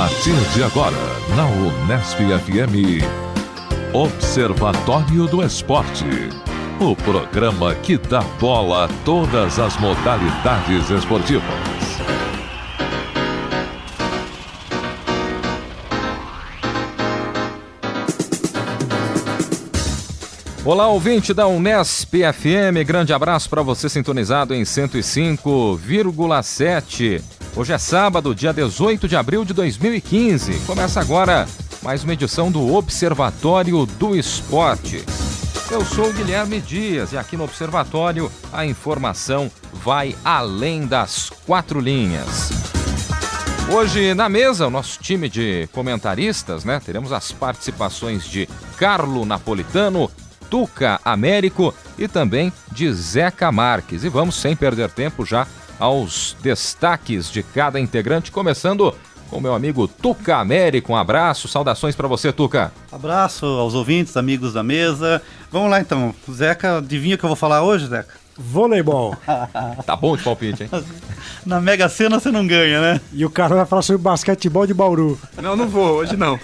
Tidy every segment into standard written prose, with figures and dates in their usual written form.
partir de agora, na Unesp FM, Observatório do Esporte. O programa que dá bola a todas as modalidades esportivas. Olá, ouvinte da Unesp FM, grande abraço para você sintonizado em 105,7. Hoje é sábado, dia 18 de abril de 2015. Começa agora mais uma edição do Observatório do Esporte. Eu sou o Guilherme Dias e aqui no Observatório a informação vai além das quatro linhas. Hoje na mesa, o nosso time de comentaristas, teremos as participações de Carlo Napolitano, Tuca Américo e também de Zeca Marques. E vamos, sem perder tempo, já aos destaques de cada integrante, começando com meu amigo Tuca Américo. Um abraço, saudações para você, Tuca. Abraço aos ouvintes, amigos da mesa. Vamos lá então. Zeca, adivinha o que eu vou falar hoje, Zeca? Voleibol. Tá bom de palpite, hein? Na Mega Sena você não ganha, né? E o cara vai falar sobre basquetebol de Bauru. Não vou, hoje não.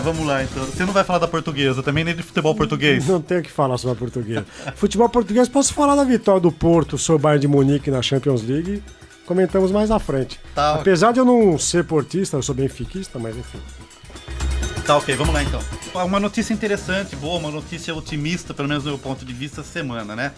Vamos lá então. Você não vai falar da portuguesa, também nem de futebol português? Não tenho o que falar sobre a portuguesa. Futebol português, posso falar da vitória do Porto sobre o Bayern de Munique na Champions League. Comentamos mais à frente. Tá. Apesar de eu não ser portista, eu sou benfiquista, mas enfim. Tá, ok, vamos lá então. Uma notícia interessante, boa, uma notícia otimista, pelo menos do meu ponto de vista, essa semana, né?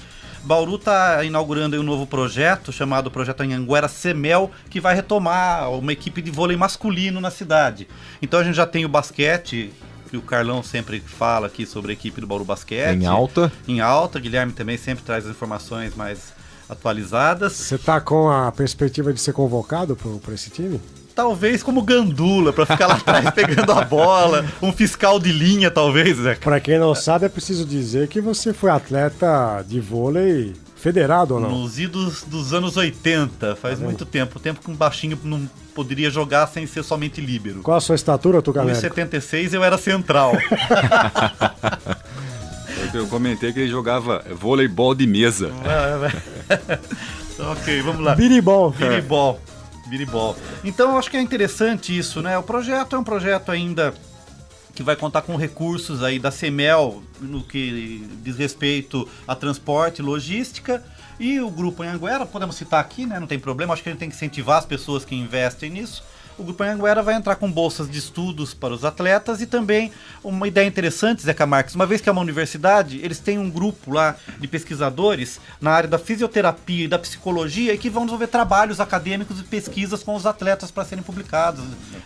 Bauru está inaugurando aí um novo projeto, chamado Projeto Anhanguera Semel, que vai retomar uma equipe de vôlei masculino na cidade. Então a gente já tem o basquete, que o Carlão sempre fala aqui sobre a equipe do Bauru Basquete. Em alta. Em alta, Guilherme também sempre traz as informações mais atualizadas. Você tá com a perspectiva de ser convocado para esse time? Talvez como gandula, pra ficar lá atrás pegando a bola, um fiscal de linha, talvez, Zé. Pra quem não sabe, é preciso dizer que você foi atleta de vôlei federado ou não? Nos idos dos anos 80, faz muito tempo. O tempo que um baixinho não poderia jogar sem ser somente líbero. Qual a sua estatura, Tuca Américo? Em 76 eu era central. Eu comentei que ele jogava voleibol de mesa. Ok, vamos lá. Biribol. Biribol. Então eu acho que é interessante isso, né? O projeto é um projeto ainda que vai contar com recursos aí da Semel no que diz respeito a transporte e logística, e o Grupo Anhanguera, podemos citar aqui, né? Não tem problema, acho que a gente tem que incentivar as pessoas que investem nisso. O Grupo Anhanguera vai entrar com bolsas de estudos para os atletas e também uma ideia interessante, Zeca Marques, uma vez que é uma universidade, eles têm um grupo lá de pesquisadores na área da fisioterapia e da psicologia e que vão desenvolver trabalhos acadêmicos e pesquisas com os atletas para serem publicados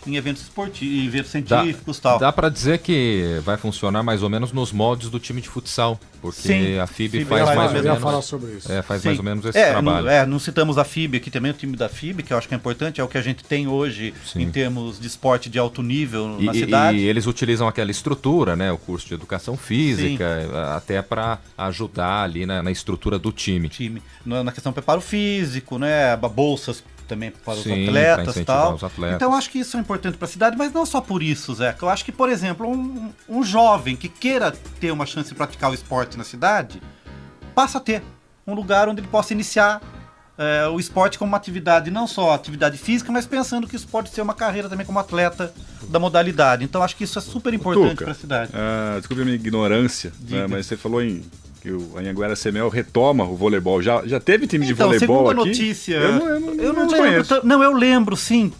em eventos esportivos, eventos científicos e tal. Dá para dizer que vai funcionar mais ou menos nos moldes do time de futsal, porque sim, a FIB faz mais ou menos. Falar sobre isso. Faz sim, mais ou menos esse trabalho. Não citamos a FIB aqui também, o time da FIB, que eu acho que é importante, é o que a gente tem hoje. Sim. Em termos de esporte de alto nível na cidade. E eles utilizam aquela estrutura, o curso de educação física, sim, até para ajudar ali na estrutura do time. Na questão do preparo físico, bolsas também para os sim, atletas e tal. Os atletas. Então eu acho que isso é importante para a cidade, mas não só por isso, Zé. Eu acho que, por exemplo, um jovem que queira ter uma chance de praticar o esporte na cidade, passa a ter um lugar onde ele possa iniciar o esporte como uma atividade, não só atividade física, mas pensando que isso pode ser uma carreira também como atleta da modalidade. Então acho que isso é super importante para a cidade. Desculpe a minha ignorância, mas você falou que o Anhanguera Semel retoma o voleibol. Já teve time de voleibol aqui? Notícia, eu não lembro. Não, eu lembro sim.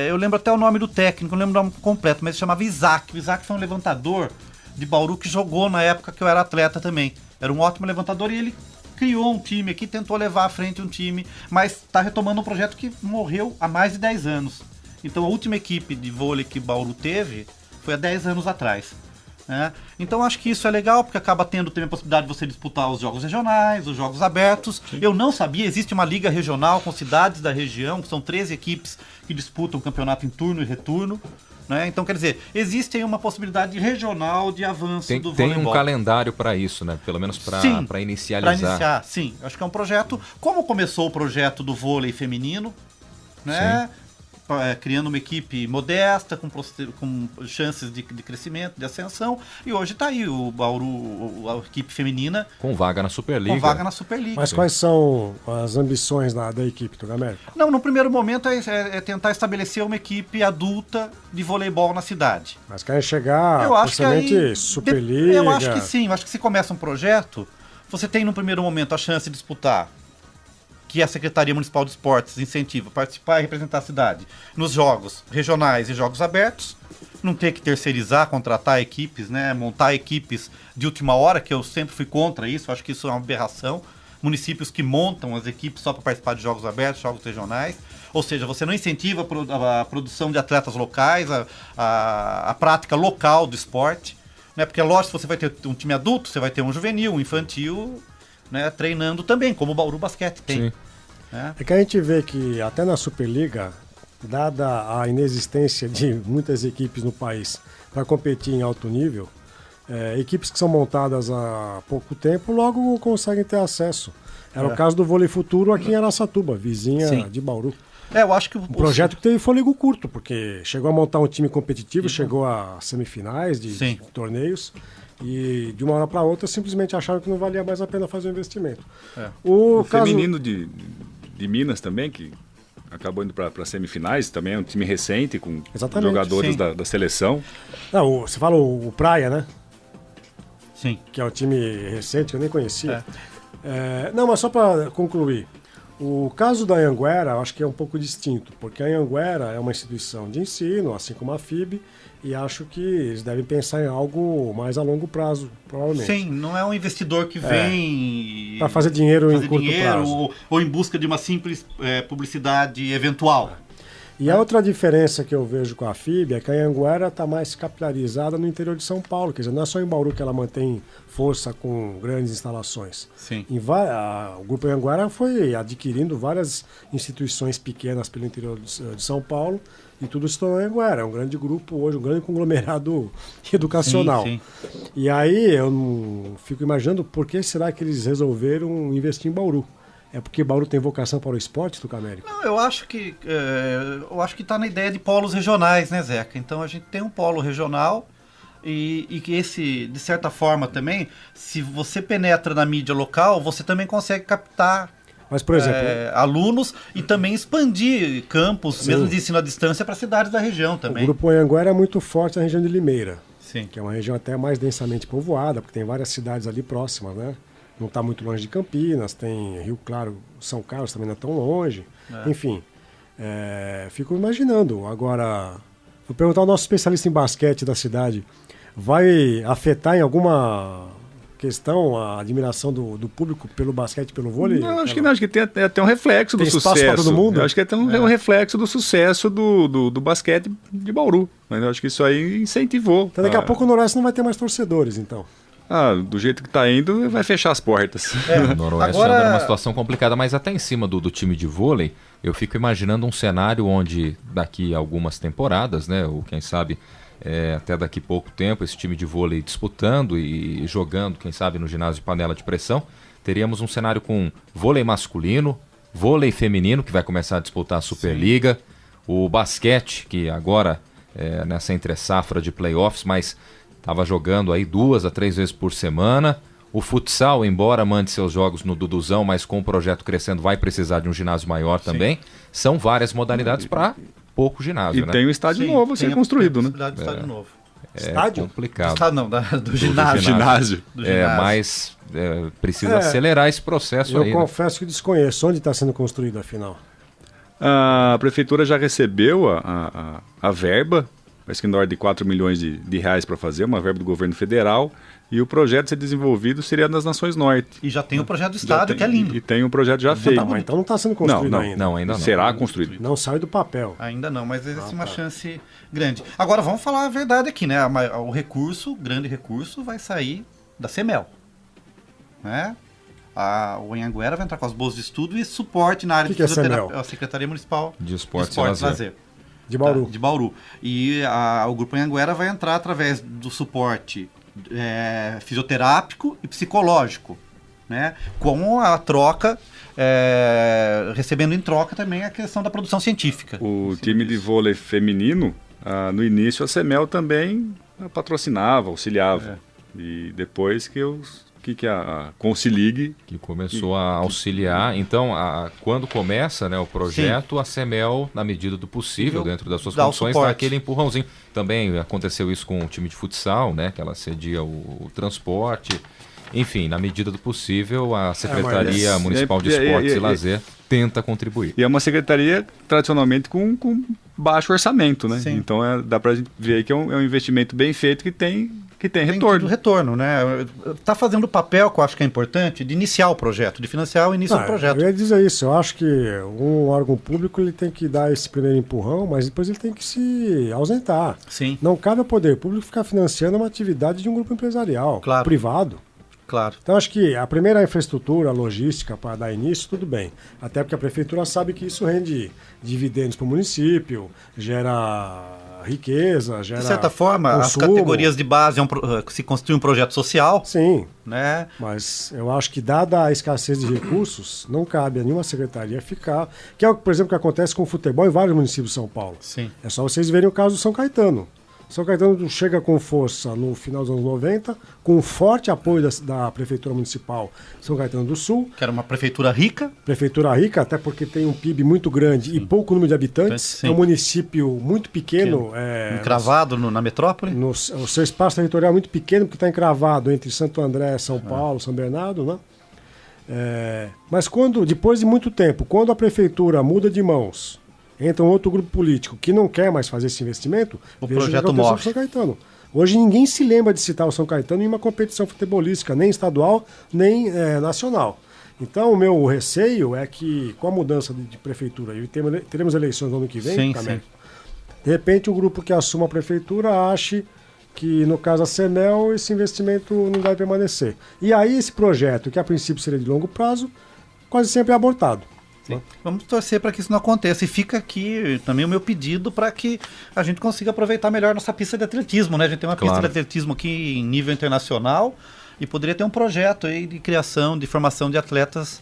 Eu lembro até o nome do técnico, não lembro o nome completo, mas ele chamava Isaac. O Isaac foi um levantador de Bauru que jogou na época que eu era atleta também. Era um ótimo levantador e ele criou um time aqui, tentou levar à frente um time, mas está retomando um projeto que morreu há mais de 10 anos. Então a última equipe de vôlei que Bauru teve foi há 10 anos atrás. Então acho que isso é legal, porque acaba tendo também a possibilidade de você disputar os jogos regionais, os jogos abertos. Sim. Eu não sabia, existe uma liga regional com cidades da região, que são 13 equipes que disputam o campeonato em turno e retorno. Então, quer dizer, existe aí uma possibilidade regional de avanço do voleibol. Tem um calendário para isso, Pelo menos para inicializar. Para iniciar, sim. Acho que é um projeto, como começou o projeto do vôlei feminino, criando uma equipe modesta, com chances de crescimento, de ascensão, e hoje está aí o Bauru, a equipe feminina. Com vaga na Superliga. Com vaga na Superliga. Mas quais são as ambições da equipe do América? Não, no primeiro momento é tentar estabelecer uma equipe adulta de voleibol na cidade. Mas querem chegar, Eu acho que aí, Superliga? Eu acho que sim, eu acho que se começa um projeto, você tem no primeiro momento a chance de disputar, que a Secretaria Municipal de Esportes incentiva, participar e representar a cidade nos jogos regionais e jogos abertos, não ter que terceirizar, contratar equipes, né, montar equipes de última hora, que eu sempre fui contra isso, acho que isso é uma aberração. Municípios que montam as equipes só para participar de jogos abertos, jogos regionais, ou seja, você não incentiva a produção de atletas locais, a prática local do esporte, né, porque é lógico que você vai ter um time adulto, você vai ter um juvenil, um infantil, né, treinando também, como o Bauru Basquete tem. É que a gente vê que até na Superliga, dada a inexistência de muitas equipes no país para competir em alto nível, equipes que são montadas há pouco tempo logo conseguem ter acesso. Era o caso do Vôlei Futuro aqui em Araçatuba, vizinha de Bauru. Eu acho que um projeto que teve fôlego curto, porque chegou a montar um time competitivo, chegou a semifinais de torneios, e de uma hora para outra simplesmente acharam que não valia mais a pena fazer o investimento. O feminino de Minas também, que acabou indo para semifinais, também é um time recente, com jogadores da seleção. Não, você fala o Praia, né? Sim. Que é um time recente, que eu nem conhecia. Não, mas só para concluir. O caso da Anhanguera, eu acho que é um pouco distinto, porque a Anhanguera é uma instituição de ensino, assim como a FIB, e acho que eles devem pensar em algo mais a longo prazo, provavelmente. Sim, não é um investidor que vem para fazer dinheiro em curto prazo. Ou em busca de uma simples publicidade eventual. E a outra diferença que eu vejo com a FIB é que a Anhanguera está mais capilarizada no interior de São Paulo, quer dizer, não é só em Bauru que ela mantém força com grandes instalações. Sim. O Grupo Anhanguera foi adquirindo várias instituições pequenas pelo interior de São Paulo, e tudo se tornou Anhanguera. É um grande grupo hoje, um grande conglomerado educacional. Sim. E aí eu não fico imaginando por que será que eles resolveram investir em Bauru. É porque Bauru tem vocação para o esporte, Tuca Américo? Não, eu acho que está na ideia de polos regionais, né, Zeca? Então a gente tem um polo regional e que esse, de certa forma também, se você penetra na mídia local, você também consegue captar Mas, por exemplo, alunos e também expandir campos, mesmo de ensino à distância, para cidades da região também. O Grupo Anhanguera é muito forte na região de Limeira, Sim. que é uma região até mais densamente povoada, porque tem várias cidades ali próximas, né? Não está muito longe de Campinas, tem Rio Claro, São Carlos também não é tão longe. Enfim, fico imaginando. Agora, vou perguntar ao nosso especialista em basquete da cidade, vai afetar em alguma questão a admiração do público pelo basquete, pelo vôlei? Não, acho que não, acho que tem até um reflexo do sucesso. Espaço para todo mundo? Eu acho que tem um reflexo do sucesso do basquete de Bauru. Mas eu acho que isso aí incentivou. Então daqui a pouco o Noroeste não vai ter mais torcedores, então. Do jeito que está indo, vai fechar as portas. O Noroeste anda numa situação complicada, mas até em cima do time de vôlei, eu fico imaginando um cenário onde daqui a algumas temporadas, né, ou quem sabe até daqui a pouco tempo, esse time de vôlei disputando e jogando, quem sabe no ginásio de panela de pressão, teríamos um cenário com vôlei masculino, vôlei feminino, que vai começar a disputar a Superliga, o basquete, que agora nessa entre-safra de playoffs, mas estava jogando aí 2 a 3 vezes por semana. O futsal, embora mande seus jogos no Duduzão, mas com o projeto crescendo vai precisar de um ginásio maior também. São várias modalidades para pouco ginásio, né? Tem um estádio novo a ser construído, né? Do estádio novo. Estádio? Complicado. Do ginásio. Mas precisa acelerar esse processo aí. Eu confesso que desconheço onde está sendo construído, afinal. A prefeitura já recebeu a verba, parece que em ordem de 4 milhões de reais para fazer, uma verba do governo federal, e o projeto a ser desenvolvido seria nas Nações Norte. E já tem o projeto do estádio, que é lindo. E tem um projeto já feito. Mas então não está sendo construído ainda. Não, ainda não. Será construído. Não sai do papel. Ainda não, mas existe uma chance grande. Agora, vamos falar a verdade aqui, né? O grande recurso, vai sair da CEMEL. Né? O Anhanguera vai entrar com as bolsas de estudo e suporte na área de fisioterapia. A Secretaria Municipal de Esportes e Lazer. De Bauru. De Bauru. E o Grupo Anhanguera vai entrar através do suporte fisioterápico e psicológico. né? Com a troca, recebendo em troca também a questão da produção científica. O time de vôlei feminino, no início a CEMEL também patrocinava, auxiliava. E depois que a Concilig... Que começou a auxiliar. Então, quando começa, né, o projeto, a CEMEL, na medida do possível, dentro das suas condições, dá aquele empurrãozinho. Também aconteceu isso com o time de futsal, né, que ela cedia o transporte. Enfim, na medida do possível, a Secretaria Municipal de Esportes e Lazer tenta contribuir. E é uma secretaria, tradicionalmente, com baixo orçamento, né? Sim. Então, dá para a gente ver aí que é um investimento bem feito que tem retorno. Retorno, né? Está fazendo o papel, que eu acho que é importante, de iniciar o projeto, de financiar o início do projeto. Eu ia dizer isso. Eu acho que um órgão público ele tem que dar esse primeiro empurrão, mas depois ele tem que se ausentar. Sim. Não cabe ao poder público ficar financiando uma atividade de um grupo empresarial, privado. Claro. Então, acho que a primeira infraestrutura, a logística, para dar início, tudo bem. Até porque a prefeitura sabe que isso rende dividendos para o município, gera riqueza, gera de certa forma, consumo. As categorias de base se constitui um projeto social. Sim, né? Mas eu acho que, dada a escassez de recursos, não cabe a nenhuma secretaria ficar... Que é, por exemplo, que acontece com o futebol em vários municípios de São Paulo. Sim. É só vocês verem o caso do São Caetano. São Caetano chega com força no final dos anos 90, com forte apoio da Prefeitura Municipal São Caetano do Sul. Que era uma prefeitura rica. Prefeitura rica, até porque tem um PIB muito grande e pouco número de habitantes. Sim. É um município muito pequeno. Encravado na metrópole. O seu espaço territorial é muito pequeno, porque está encravado entre Santo André, São Paulo, São Bernardo, né? Mas depois de muito tempo, quando a prefeitura muda de mãos, entra um outro grupo político que não quer mais fazer esse investimento, o projeto morre. São Caetano. Hoje ninguém se lembra de citar o São Caetano em uma competição futebolística, nem estadual, nem nacional. Então o meu receio é que, com a mudança de prefeitura, e teremos eleições no ano que vem, sim. De repente o grupo que assuma a prefeitura ache que, no caso da CEMEL, esse investimento não vai permanecer. E aí esse projeto, que a princípio seria de longo prazo, quase sempre é abortado. Sim. Vamos torcer para que isso não aconteça. E fica aqui também o meu pedido para que a gente consiga aproveitar melhor nossa pista de atletismo, né? A gente tem uma pista de atletismo aqui em nível internacional e poderia ter um projeto aí de criação, de formação de atletas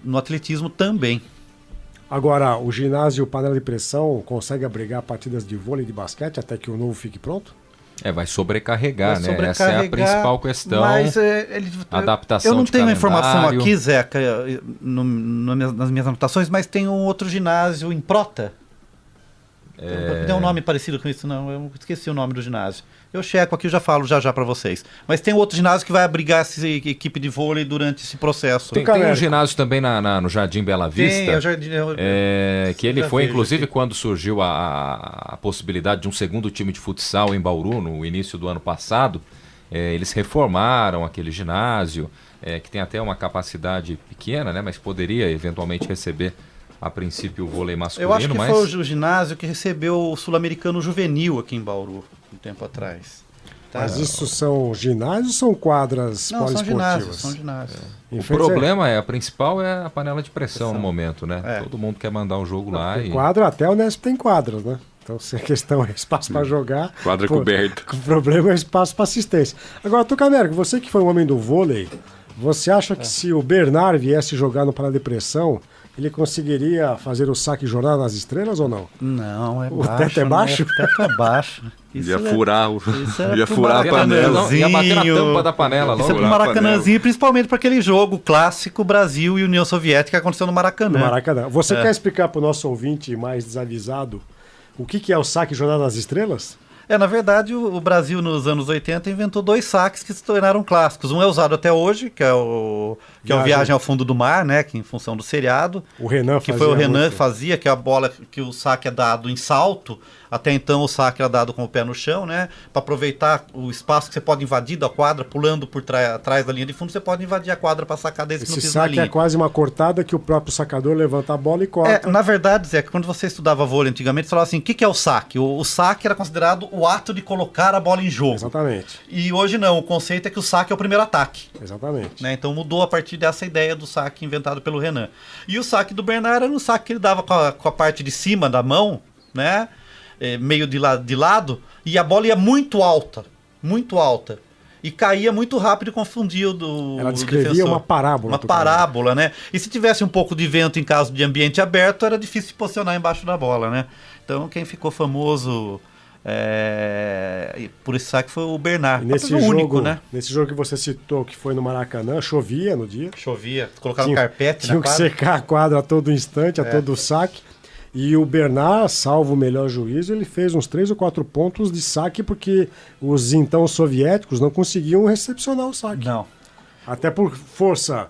no atletismo também. Agora, o ginásio Panela de Pressão consegue abrigar partidas de vôlei e de basquete até que o novo fique pronto? Vai sobrecarregar, né? Essa é a principal questão. Mas adaptação. Eu não de tenho calendário. informação aqui, Zeca, nas minhas anotações, mas tem um outro ginásio em Prota. Tem um nome parecido com isso, não. Eu esqueci o nome do ginásio. Eu checo aqui e já falo já para vocês. Mas tem outro ginásio que vai abrigar essa equipe de vôlei durante esse processo. Tem um ginásio também no Jardim Bela Vista. Que ele foi, inclusive, quando surgiu a possibilidade de um segundo time de futsal em Bauru, no início do ano passado. Eles reformaram aquele ginásio, que tem até uma capacidade pequena, né, mas poderia eventualmente receber, a princípio, o vôlei masculino. Eu acho que foi o ginásio que recebeu o Sul-Americano Juvenil aqui em Bauru, um tempo atrás. Mas isso são ginásios ou são quadras poliesportivas? São ginásios. O problema principal é a panela de pressão no momento, né? Todo mundo quer mandar um jogo lá. Quadra, até o Unesp tem quadras, né? Então, se a questão é espaço para jogar... Quadra coberta. O problema é espaço para assistência. Agora, Tucanérico, você que foi um homem do vôlei, você acha que se o Bernard viesse jogar no Panela de Pressão, ele conseguiria fazer o saque Jornada nas Estrelas ou não? Não, o teto é baixo? O teto é baixo. Ia furar a panela. Ia bater na tampa da panela logo. Isso é pro Maracanãzinho, principalmente para aquele jogo clássico Brasil e União Soviética que aconteceu no Maracanã. No Maracanã. Você quer explicar para o nosso ouvinte mais desavisado o que é o saque Jornada nas Estrelas? Na verdade, o Brasil nos anos 80 inventou dois saques que se tornaram clássicos. Um é usado até hoje, que é o Viagem ao Fundo do Mar, né, que em função do seriado. O Renan que foi o Renan que fazia, que é a bola que o saque é dado em salto. Até então o saque era dado com o pé no chão, né? Para aproveitar o espaço que você pode invadir da quadra, pulando por atrás da linha de fundo, você pode invadir a quadra para sacar desde que não pisa na linha. Esse saque é quase uma cortada que o próprio sacador levanta a bola e corta. Na verdade, Zé, quando você estudava vôlei antigamente, você falava assim, o que é o saque? O saque era considerado o ato de colocar a bola em jogo. Exatamente. E hoje não, o conceito é que o saque é o primeiro ataque. Exatamente. Né? Então mudou a partir dessa ideia do saque inventado pelo Renan. E o saque do Bernard era um saque que ele dava com a parte de cima da mão, né? Meio de lado, e a bola ia muito alta, e caía muito rápido e confundia Ela o descrevia defensor. uma parábola. Uma parábola, né? E se tivesse um pouco de vento em caso de ambiente aberto, era difícil de posicionar embaixo da bola, né? Então quem ficou famoso por esse saque foi o Bernard. Nesse o jogo, único, né? Nesse jogo que você citou, que foi no Maracanã, chovia no dia. Chovia, colocaram carpete na Tinham que quadra. secar a quadra a todo instante, a todo saque. E o Bernard, salvo o melhor juízo, ele fez uns 3 ou 4 pontos de saque porque os então soviéticos não conseguiam recepcionar o saque. Não. Até por força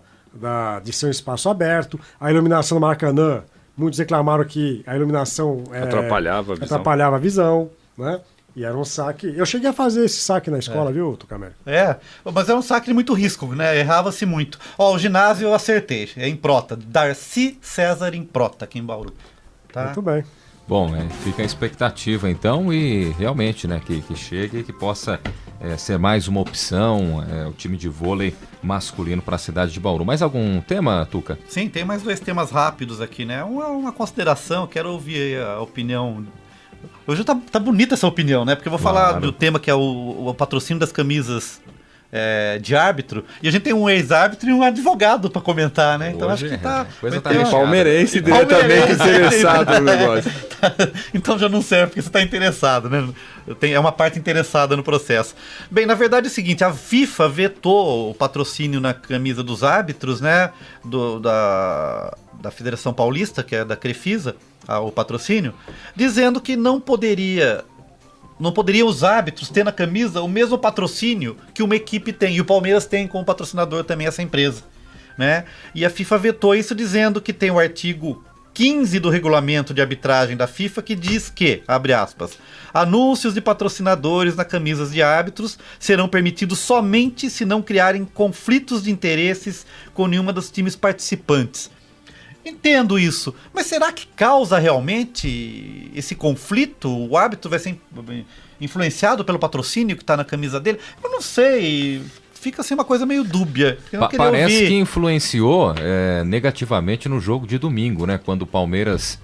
de ser um espaço aberto, a iluminação do Maracanã, muitos reclamaram que a iluminação atrapalhava a visão, né? E era um saque. Eu cheguei a fazer esse saque na escola, viu, Tucamero? Mas era um saque de muito risco, né? Errava-se muito. Ó, o ginásio eu acertei, é em Prota. Darcy César em Prota, aqui em Bauru. Tá? Muito bem. Bom, fica a expectativa então e realmente, né, que chegue e que possa ser mais uma opção o time de vôlei masculino para a cidade de Bauru. Mais algum tema, Tuca? Sim, tem mais 2 temas rápidos aqui, né? Uma consideração, quero ouvir a opinião. Hoje tá bonita essa opinião, né? Porque eu vou falar do tema que é o patrocínio das camisas de árbitro, e a gente tem um ex-árbitro e um advogado para comentar, né? Então hoje, acho que tá... palmeirense diretamente interessado no negócio. Então já não serve, porque você está interessado, né? É uma parte interessada no processo. Bem, na verdade é o seguinte, a FIFA vetou o patrocínio na camisa dos árbitros, né? Da Federação Paulista, que é da Crefisa, o patrocínio, dizendo que não poderiam os árbitros ter na camisa o mesmo patrocínio que uma equipe tem. E o Palmeiras tem como patrocinador também essa empresa, né? E a FIFA vetou isso dizendo que tem o artigo 15 do regulamento de arbitragem da FIFA que diz que, abre aspas, anúncios de patrocinadores na camisas de árbitros serão permitidos somente se não criarem conflitos de interesses com nenhuma dos times participantes. Entendo isso, mas será que causa realmente esse conflito? O árbitro vai ser influenciado pelo patrocínio que está na camisa dele? Eu não sei, fica assim uma coisa meio dúbia. Parece que influenciou negativamente no jogo de domingo, né? Quando o Palmeiras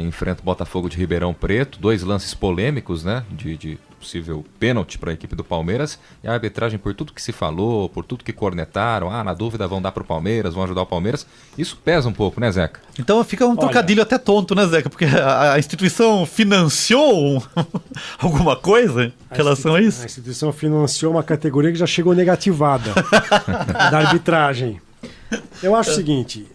enfrenta o Botafogo de Ribeirão Preto, 2 lances polêmicos, né? De possível pênalti para a equipe do Palmeiras, e a arbitragem, por tudo que se falou, por tudo que cornetaram, na dúvida vão dar para o Palmeiras, vão ajudar o Palmeiras, isso pesa um pouco, né, Zeca? Então fica um trocadilho até tonto, né, Zeca? Porque a instituição financiou alguma coisa em relação a isso? A instituição financiou uma categoria que já chegou negativada da arbitragem. Eu acho o seguinte,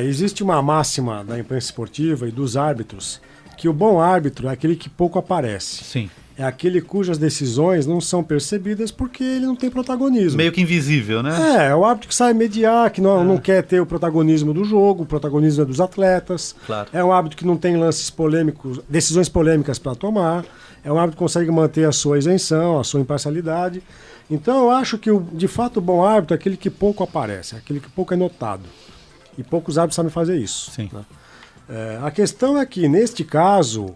existe uma máxima da imprensa esportiva e dos árbitros, que o bom árbitro é aquele que pouco aparece. Sim. É aquele cujas decisões não são percebidas porque ele não tem protagonismo. Meio que invisível, né? É o árbitro que sabe mediar, que não quer ter o protagonismo do jogo, o protagonismo é dos atletas. Claro. É um árbitro que não tem lances polêmicos, decisões polêmicas para tomar. É um árbitro que consegue manter a sua isenção, a sua imparcialidade. Então eu acho que, de fato, o bom árbitro é aquele que pouco aparece, aquele que pouco é notado. E poucos árbitros sabem fazer isso. Sim. Né? A questão é que, neste caso,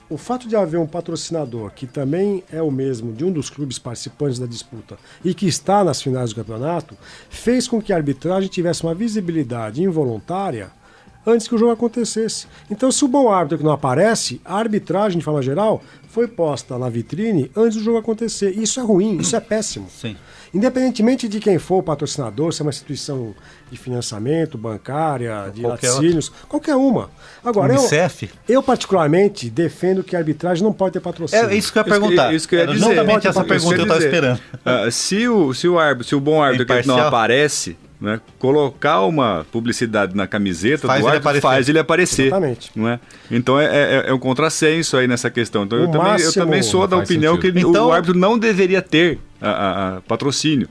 o fato de haver um patrocinador que também é o mesmo de um dos clubes participantes da disputa e que está nas finais do campeonato, fez com que a arbitragem tivesse uma visibilidade involuntária antes que o jogo acontecesse. Então, se o bom árbitro que não aparece, a arbitragem, de forma geral, foi posta na vitrine antes do jogo acontecer. Isso é ruim, isso é péssimo. Sim. Independentemente de quem for o patrocinador, se é uma instituição de financiamento, bancária, de laticínios, qualquer uma. Agora, Unicef? eu particularmente defendo que a arbitragem não pode ter patrocínio. É isso que eu ia perguntar. Isso que eu ia dizer. Justamente essa pergunta eu estava esperando. Se o bom árbitro que não aparece, né, colocar uma publicidade na camiseta do árbitro, faz ele aparecer. Exatamente. Não é? Então é um contrassenso aí nessa questão. Então eu também sou da opinião que o árbitro não deveria ter patrocínio.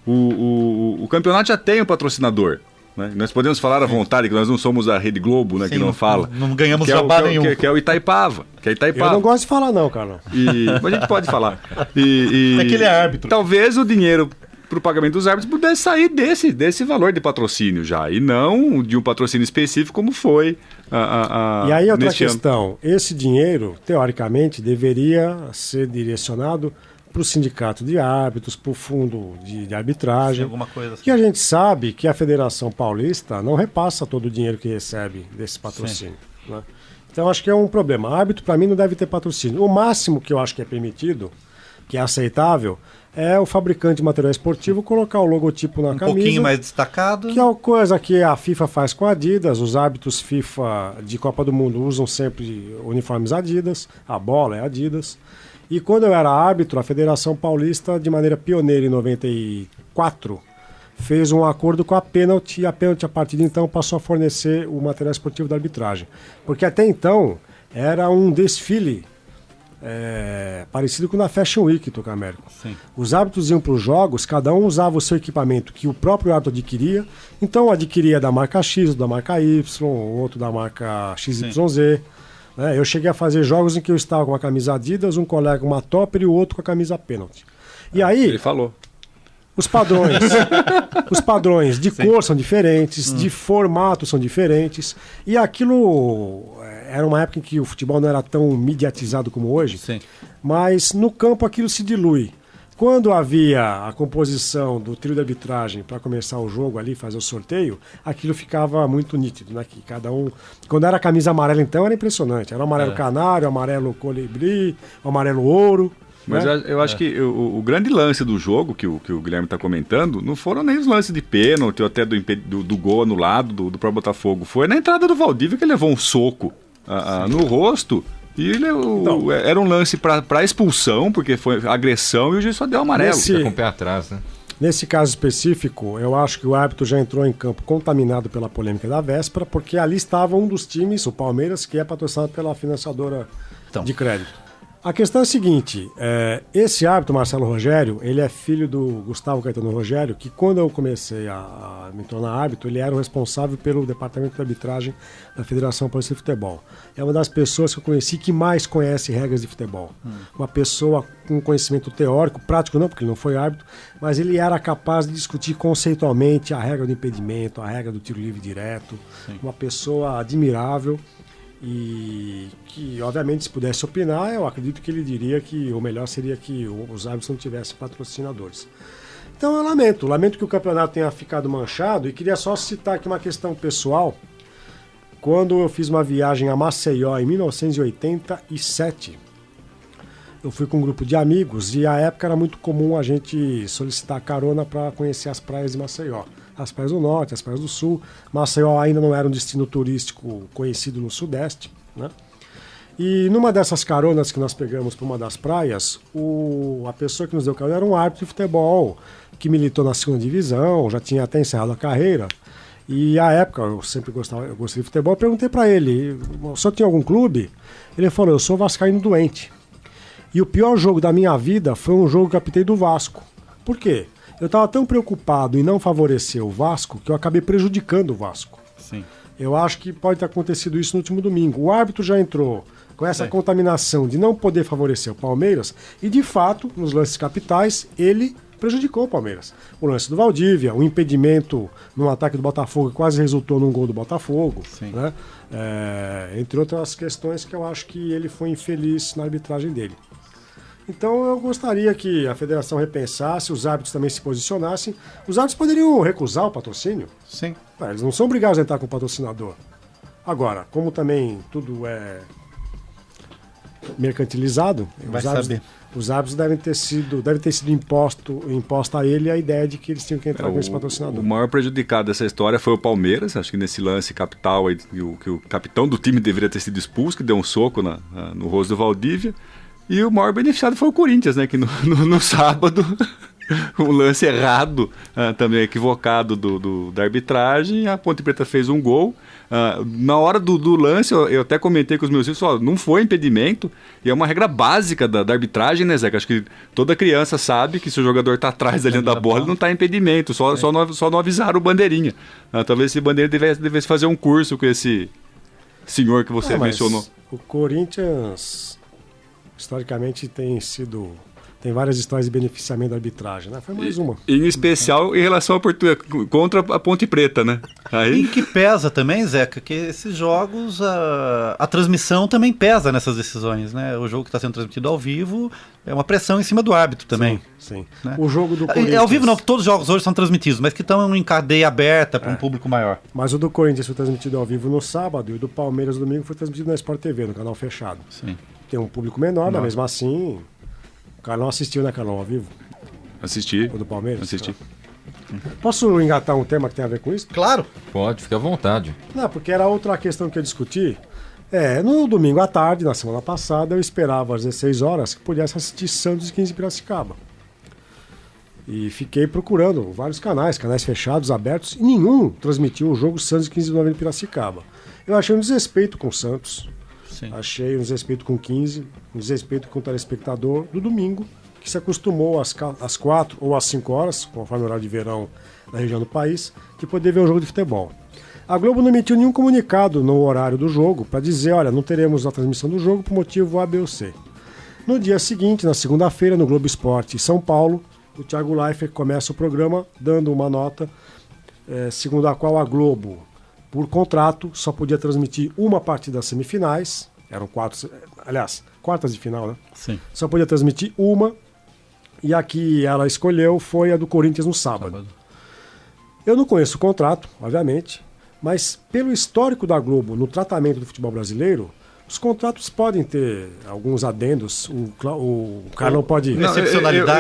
O campeonato já tem um patrocinador. Né? Nós podemos falar à vontade que nós não somos a Rede Globo, né, que não fala. Não ganhamos jabá nenhum. Que é o Itaipava. Eu não gosto de falar não, Carlão. Mas a gente pode falar. É que ele é árbitro. Talvez o dinheiro para o pagamento dos árbitros pudesse sair desse valor de patrocínio já, e não de um patrocínio específico como foi E aí outra questão, esse dinheiro, teoricamente, deveria ser direcionado para o sindicato de árbitros, para o fundo de arbitragem, alguma coisa assim. Que a gente sabe que a Federação Paulista não repassa todo o dinheiro que recebe desse patrocínio. Né? Então acho que é um problema. Árbitro, para mim, não deve ter patrocínio. O máximo que eu acho que é permitido, que é aceitável, é o fabricante de material esportivo colocar o logotipo na camisa. Um pouquinho mais destacado. Que é uma coisa que a FIFA faz com a Adidas, os árbitros FIFA de Copa do Mundo usam sempre uniformes Adidas, a bola é Adidas. E quando eu era árbitro, a Federação Paulista, de maneira pioneira em 94, fez um acordo com a Penalty, e a Penalty, a partir de então, passou a fornecer o material esportivo da arbitragem. Porque até então era um desfile parecido com na Fashion Week, Tucamérico. Sim. Os árbitros iam para os jogos, cada um usava o seu equipamento que o próprio árbitro adquiria. Então adquiria da marca X, da marca Y, outro da marca XYZ. Eu cheguei a fazer jogos em que eu estava com uma camisa Adidas, um colega com uma Topper e o outro com a camisa Penalty. E aí, Ele falou. os padrões de cor são diferentes, de formato são diferentes. E aquilo era uma época em que o futebol não era tão mediatizado como hoje, Sim. mas no campo aquilo se dilui. Quando havia a composição do trio de arbitragem para começar o jogo ali, fazer o sorteio, aquilo ficava muito nítido, né? Que cada um... Quando era a camisa amarela, então, era impressionante. Era o amarelo canário, o amarelo colibri, o amarelo ouro. Mas né? eu acho que o grande lance do jogo, que o Guilherme está comentando, não foram nem os lances de pênalti ou até do gol anulado do próprio Botafogo. Foi na entrada do Valdívia que ele levou um soco no rosto. E era um lance para expulsão, porque foi agressão e o juiz só deu amarelo. Fica com o pé atrás, né? Nesse caso específico, eu acho que o árbitro já entrou em campo contaminado pela polêmica da véspera, porque ali estava um dos times, o Palmeiras, que é patrocinado pela financiadora de crédito. A questão é a seguinte, esse árbitro, Marcelo Rogério, ele é filho do Gustavo Caetano Rogério, que quando eu comecei a me tornar árbitro, ele era o responsável pelo departamento de arbitragem da Federação Paulista de Futebol. É uma das pessoas que eu conheci que mais conhece regras de futebol. Uma pessoa com conhecimento teórico, prático não, porque ele não foi árbitro, mas ele era capaz de discutir conceitualmente a regra do impedimento, a regra do tiro livre direto. Sim. Uma pessoa admirável. E que, obviamente, se pudesse opinar, eu acredito que ele diria que o melhor seria que os árbitros não tivessem patrocinadores. Então eu lamento que o campeonato tenha ficado manchado, e queria só citar aqui uma questão pessoal. Quando eu fiz uma viagem a Maceió em 1987, eu fui com um grupo de amigos e à época era muito comum a gente solicitar carona para conhecer as praias de Maceió. As praias do norte, as praias do sul. Maceió ainda não era um destino turístico conhecido no sudeste, né? E numa dessas caronas que nós pegamos para uma das praias, a pessoa que nos deu carona era um árbitro de futebol que militou na segunda divisão, já tinha até encerrado a carreira. E à época, eu gostei de futebol, eu perguntei para ele, o senhor tem algum clube? Ele falou, eu sou vascaíno doente. E o pior jogo da minha vida foi um jogo que eu apitei do Vasco. Por quê? Eu estava tão preocupado em não favorecer o Vasco que eu acabei prejudicando o Vasco. Sim. Eu acho que pode ter acontecido isso no último domingo. O árbitro já entrou com essa contaminação de não poder favorecer o Palmeiras e, de fato, nos lances capitais, ele prejudicou o Palmeiras. O lance do Valdívia, o impedimento no ataque do Botafogo que quase resultou num gol do Botafogo. Né? Entre outras questões que eu acho que ele foi infeliz na arbitragem dele. Então eu gostaria que a federação repensasse, os árbitros também se posicionassem. Os árbitros poderiam recusar o patrocínio? Sim. Eles não são obrigados a entrar com o patrocinador. Agora, como também tudo é mercantilizado, os árbitros devem ter sido imposta a ele a ideia de que eles tinham que entrar com esse patrocinador. O maior prejudicado dessa história foi o Palmeiras. Acho que nesse lance capital aí, que o capitão do time deveria ter sido expulso, que deu um soco no rosto do Valdívia. E o maior beneficiado foi o Corinthians, né? Que no sábado, um lance errado, também equivocado da arbitragem, a Ponte Preta fez um gol. Na hora do lance, eu até comentei com os meus filhos, não foi impedimento, e é uma regra básica da arbitragem, né, Zé? Que acho que toda criança sabe que se o jogador está atrás da linha da bola, ele não está impedimento, só não avisaram o bandeirinha. Talvez esse bandeira devesse fazer um curso com esse senhor que você mencionou. O Corinthians... historicamente tem várias histórias de beneficiamento da arbitragem, né? Foi mais uma. Em especial em relação contra a Ponte Preta, né? Aí... E que pesa também, Zeca, que esses jogos, a transmissão também pesa nessas decisões, né? O jogo que está sendo transmitido ao vivo é uma pressão em cima do árbitro também. Sim. Né? O jogo do Corinthians... ao vivo não, todos os jogos hoje são transmitidos, mas que estão em cadeia aberta para um público maior. Mas o do Corinthians foi transmitido ao vivo no sábado e o do Palmeiras no domingo foi transmitido na Sport TV, no canal fechado. Sim. Tem um público menor, mas mesmo assim... Carlão assistiu, né, Carlão, ao vivo? Assisti. O do Palmeiras? Assisti. Posso engatar um tema que tem a ver com isso? Claro. Pode, fica à vontade. Não, porque era outra questão que eu discuti. No domingo à tarde, na semana passada, eu esperava às 16 horas que pudesse assistir Santos e 15 Piracicaba. E fiquei procurando vários canais fechados, abertos, e nenhum transmitiu o jogo Santos e 15 de novembro em Piracicaba. Eu achei um desrespeito com o Santos, Sim. achei um desrespeito com o 15, um desrespeito com o telespectador do domingo, que se acostumou às 4 ou às 5 horas, conforme o horário de verão da região do país, de poder ver o jogo de futebol. A Globo não emitiu nenhum comunicado no horário do jogo para dizer, olha, não teremos a transmissão do jogo por motivo A, B ou C. No dia seguinte, na segunda-feira, no Globo Esporte São Paulo, o Thiago Leifert começa o programa dando uma nota segundo a qual a Globo, por contrato, só podia transmitir uma partida das semifinais, eram quartas de final, né? Sim. Só podia transmitir uma, e a que ela escolheu foi a do Corinthians no sábado. Eu não conheço o contrato, obviamente, mas pelo histórico da Globo no tratamento do futebol brasileiro, os contratos podem ter alguns adendos. O Carlão pode... Não,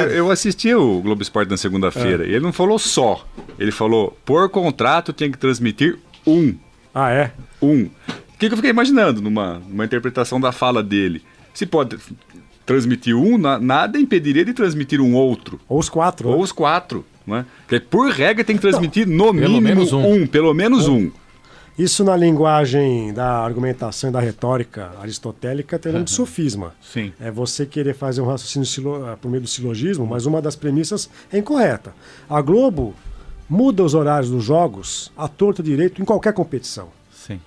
eu assisti o Globo Esporte na segunda-feira e ele não falou só. Ele falou, por contrato tem que transmitir um. Ah, é? Um. O que eu fiquei imaginando numa interpretação da fala dele? Se pode transmitir um, nada impediria de transmitir um outro. Ou os quatro. Ou os quatro. Né? Porque por regra tem que transmitir no mínimo menos um. Pelo menos um. Isso na linguagem da argumentação e da retórica aristotélica tem nome de sofisma. Sim. É você querer fazer um raciocínio por meio do silogismo, mas uma das premissas é incorreta. A Globo muda os horários dos jogos à torta direito em qualquer competição. Sim.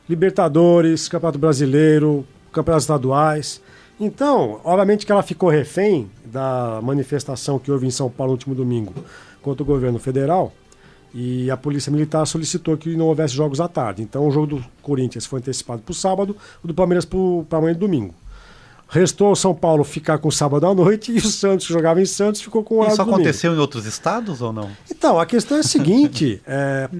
Libertadores, Campeonato Brasileiro, Campeonatos Estaduais. Então, obviamente que ela ficou refém da manifestação que houve em São Paulo no último domingo contra o governo federal. E a Polícia Militar solicitou que não houvesse jogos à tarde. Então o jogo do Corinthians foi antecipado para o sábado, o do Palmeiras para amanhã e domingo. Restou o São Paulo ficar com o sábado à noite e o Santos, que jogava em Santos, ficou com o horário do domingo. Isso aconteceu em outros estados ou não? Então, a questão é a seguinte,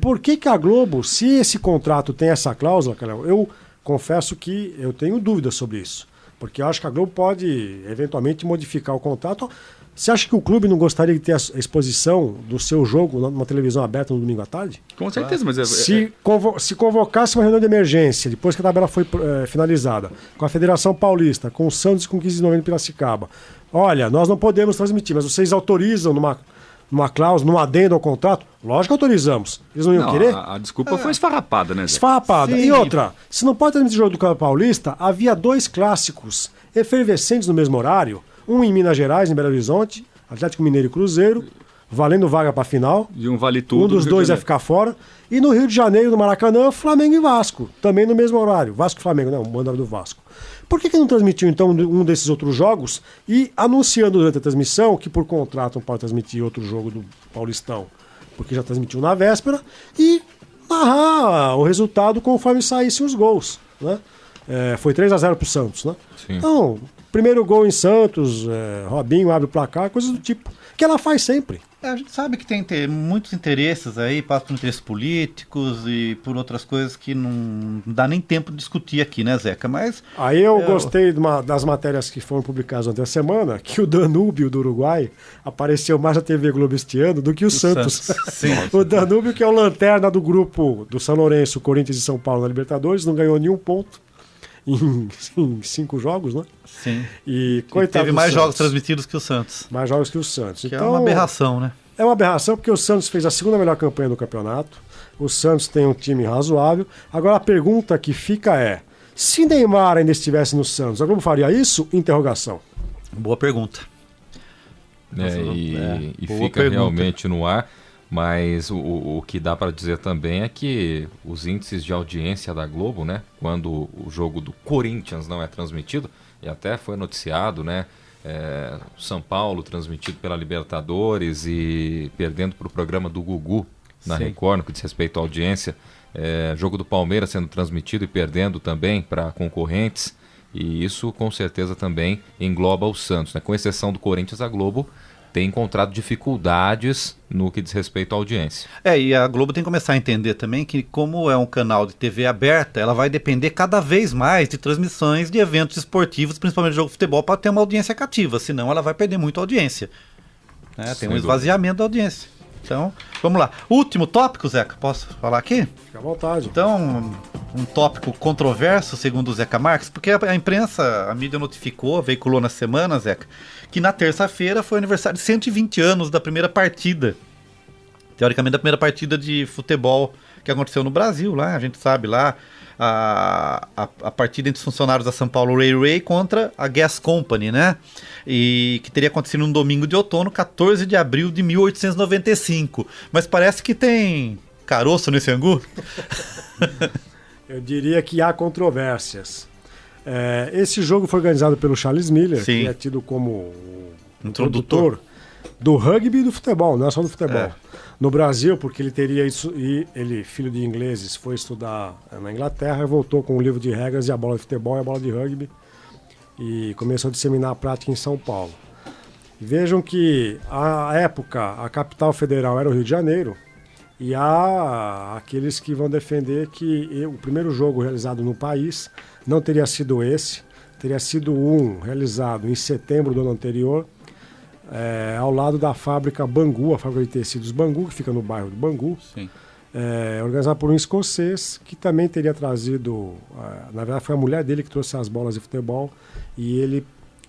por que a Globo, se esse contrato tem essa cláusula, eu confesso que eu tenho dúvidas sobre isso. Porque eu acho que a Globo pode, eventualmente, modificar o contrato. Você acha que o clube não gostaria de ter a exposição do seu jogo numa televisão aberta no domingo à tarde? Com certeza, mas... Se convocasse uma reunião de emergência, depois que a tabela foi finalizada, com a Federação Paulista, com o Santos e com 15 de novembro em Piracicaba, olha, nós não podemos transmitir, mas vocês autorizam numa cláusula, num adendo ao contrato? Lógico que autorizamos. Eles não iam querer? A desculpa foi esfarrapada, né, Zé? Esfarrapada. Sim. E outra, se não pode transmitir o jogo do Campeonato Paulista, havia 2 clássicos efervescentes no mesmo horário, um em Minas Gerais, em Belo Horizonte, Atlético Mineiro e Cruzeiro, valendo vaga para a final. E um vale tudo. Um dos dois ia ficar fora. E no Rio de Janeiro, no Maracanã, Flamengo e Vasco, também no mesmo horário. Vasco e Flamengo, não, o mandaram do Vasco. Por que não transmitiu, então, um desses outros jogos e anunciando durante a transmissão que por contrato não pode transmitir outro jogo do Paulistão, porque já transmitiu na véspera, e narrar o resultado conforme saíssem os gols, né? Foi 3-0 pro Santos, né? Sim. Então, primeiro gol em Santos, Robinho abre o placar, coisas do tipo, que ela faz sempre. A gente sabe que tem muitos interesses aí, passa por interesses políticos e por outras coisas que não dá nem tempo de discutir aqui, né, Zeca? Mas aí eu gostei das matérias que foram publicadas ontem a semana, que o Danúbio do Uruguai apareceu mais na TV Globo este ano do que o Santos. Sim. O Danúbio, que é o lanterna do grupo do São Lourenço, Corinthians e São Paulo na Libertadores, não ganhou nenhum ponto em 5 jogos, né? Sim. E coitado, teve mais Santos. jogos transmitidos que o Santos. Mais jogos que o Santos. Que então, é uma aberração, né? É uma aberração porque o Santos fez a segunda melhor campanha do campeonato. O Santos tem um time razoável. Agora a pergunta que fica é: se Neymar ainda estivesse no Santos, a Globo faria isso? Interrogação. Boa pergunta. E boa fica pergunta. realmente no ar. Mas o que dá para dizer também é que os índices de audiência da Globo, né, quando o jogo do Corinthians não é transmitido, e até foi noticiado, né, São Paulo transmitido pela Libertadores e perdendo para o programa do Gugu na Sim. Record, no que diz respeito à audiência, jogo do Palmeiras sendo transmitido e perdendo também para concorrentes, e isso com certeza também engloba o Santos, né, com exceção do Corinthians, a Globo tem encontrado dificuldades no que diz respeito à audiência. E a Globo tem que começar a entender também que, como é um canal de TV aberta, ela vai depender cada vez mais de transmissões de eventos esportivos, principalmente jogo de futebol, para ter uma audiência cativa, senão ela vai perder muita audiência. Tem um esvaziamento da audiência. Então, vamos lá. Último tópico, Zeca, posso falar aqui? Fica à vontade. Então, um tópico controverso, segundo o Zeca Marques, porque a imprensa, a mídia notificou, veiculou na semana, Zeca, que na terça-feira foi o aniversário de 120 anos da primeira partida, teoricamente da primeira partida de futebol que aconteceu no Brasil, lá, a gente sabe lá, a partida entre os funcionários da São Paulo Railway contra a Gas Company, né? E que teria acontecido no domingo de outono, 14 de abril de 1895. Mas parece que tem caroço nesse angu. Eu diria que há controvérsias. Esse jogo foi organizado pelo Charles Miller, Sim. que é tido como o Introdutor do rugby e do futebol, não é só do futebol. No Brasil, porque ele teria isso, e ele, filho de ingleses, foi estudar na Inglaterra e voltou com um livro de regras e a bola de futebol e a bola de rugby e começou a disseminar a prática em São Paulo. Vejam que, à época, a capital federal era o Rio de Janeiro e há aqueles que vão defender que o primeiro jogo realizado no país não teria sido esse, teria sido um realizado em setembro do ano anterior, ao lado da fábrica Bangu, a fábrica de tecidos Bangu, que fica no bairro do Bangu. Sim. Organizado por um escocês que também teria trazido, na verdade foi a mulher dele que trouxe as bolas de futebol e ele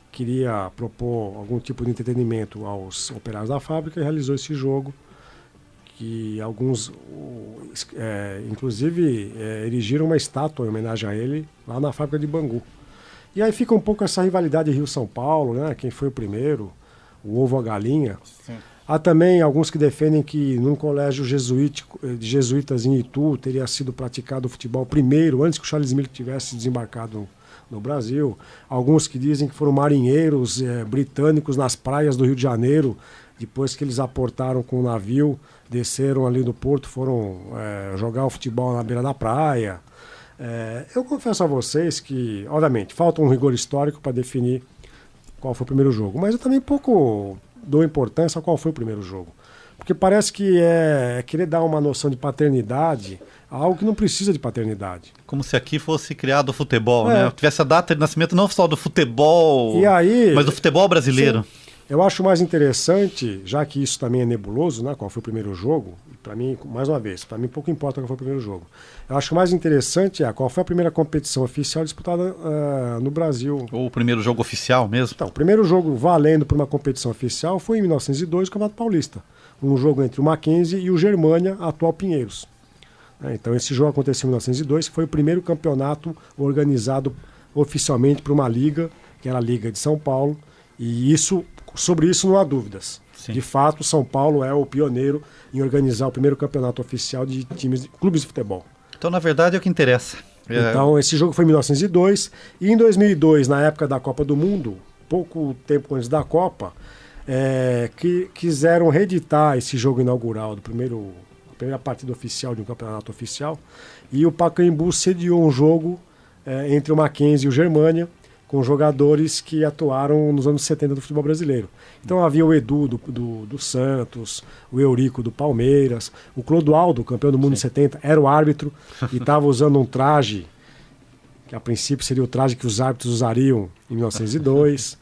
queria propor algum tipo de entretenimento aos operários da fábrica e realizou esse jogo que alguns, inclusive, erigiram uma estátua em homenagem a ele lá na fábrica de Bangu. E aí fica um pouco essa rivalidade Rio-São Paulo, né? Quem foi o primeiro, o ovo ou a galinha. Sim. Há também alguns que defendem que num colégio de jesuítas em Itu teria sido praticado o futebol primeiro, antes que o Charles Miller tivesse desembarcado no Brasil. Alguns que dizem que foram marinheiros britânicos nas praias do Rio de Janeiro, depois que eles aportaram com o navio, desceram ali do porto, foram jogar o futebol na beira da praia. Eu confesso a vocês que, obviamente, falta um rigor histórico para definir qual foi o primeiro jogo, mas eu também pouco dou importância a qual foi o primeiro jogo. Porque parece que é querer dar uma noção de paternidade a algo que não precisa de paternidade. Como se aqui fosse criado o futebol, né? Tivesse a data de nascimento não só do futebol, mas do futebol brasileiro. Sim. Eu acho mais interessante, já que isso também é nebuloso, né, qual foi o primeiro jogo, para mim, mais uma vez, para mim pouco importa qual foi o primeiro jogo. Eu acho mais interessante qual foi a primeira competição oficial disputada no Brasil. Ou o primeiro jogo oficial mesmo? Então, o primeiro jogo valendo por uma competição oficial foi em 1902, o Campeonato Paulista. Um jogo entre o Mackenzie e o Germânia, atual Pinheiros. Então, esse jogo aconteceu em 1902, foi o primeiro campeonato organizado oficialmente por uma liga, que era a Liga de São Paulo, e sobre isso não há dúvidas. Sim. De fato, São Paulo é o pioneiro em organizar o primeiro campeonato oficial de clubes de futebol. Então, na verdade, é o que interessa. Então, esse jogo foi em 1902. E em 2002, na época da Copa do Mundo, pouco tempo antes da Copa, que quiseram reeditar esse jogo inaugural, a primeira partida oficial de um campeonato oficial. E o Pacaembu sediou um jogo entre o Mackenzie e o Germânia, com jogadores que atuaram nos anos 70 do futebol brasileiro. Então havia o Edu do Santos, o Eurico do Palmeiras, o Clodoaldo, campeão do mundo em 70, era o árbitro e estava usando um traje, que a princípio seria o traje que os árbitros usariam em 1902.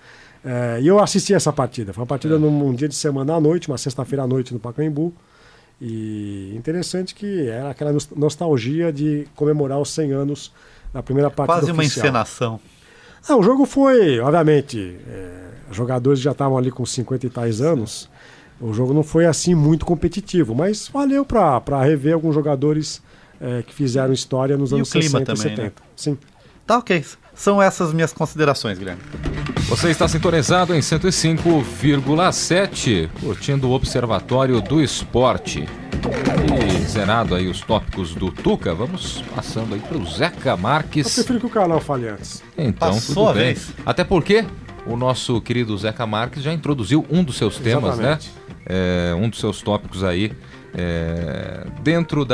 E eu assisti essa partida. Foi uma partida num dia de semana à noite, uma sexta-feira à noite no Pacaembu. E interessante que era aquela nostalgia de comemorar os 100 anos da primeira partida Quase uma oficial. encenação. O jogo foi, obviamente, os jogadores já estavam ali com 50 e tais anos, o jogo não foi assim muito competitivo, mas valeu para rever alguns jogadores que fizeram história nos anos 60 também, e 70. Né? Sim. Tá ok, são essas minhas considerações, Guilherme. Você está sintonizado em 105,7, curtindo o Observatório do Esporte. E zerado aí os tópicos do Tuca, vamos passando aí para o Zeca Marques. Eu prefiro que o Carlão fale antes. Então, passou tudo bem. Vez. Até porque o nosso querido Zeca Marques já introduziu um dos seus temas, exatamente, né? Um dos seus tópicos aí dentro do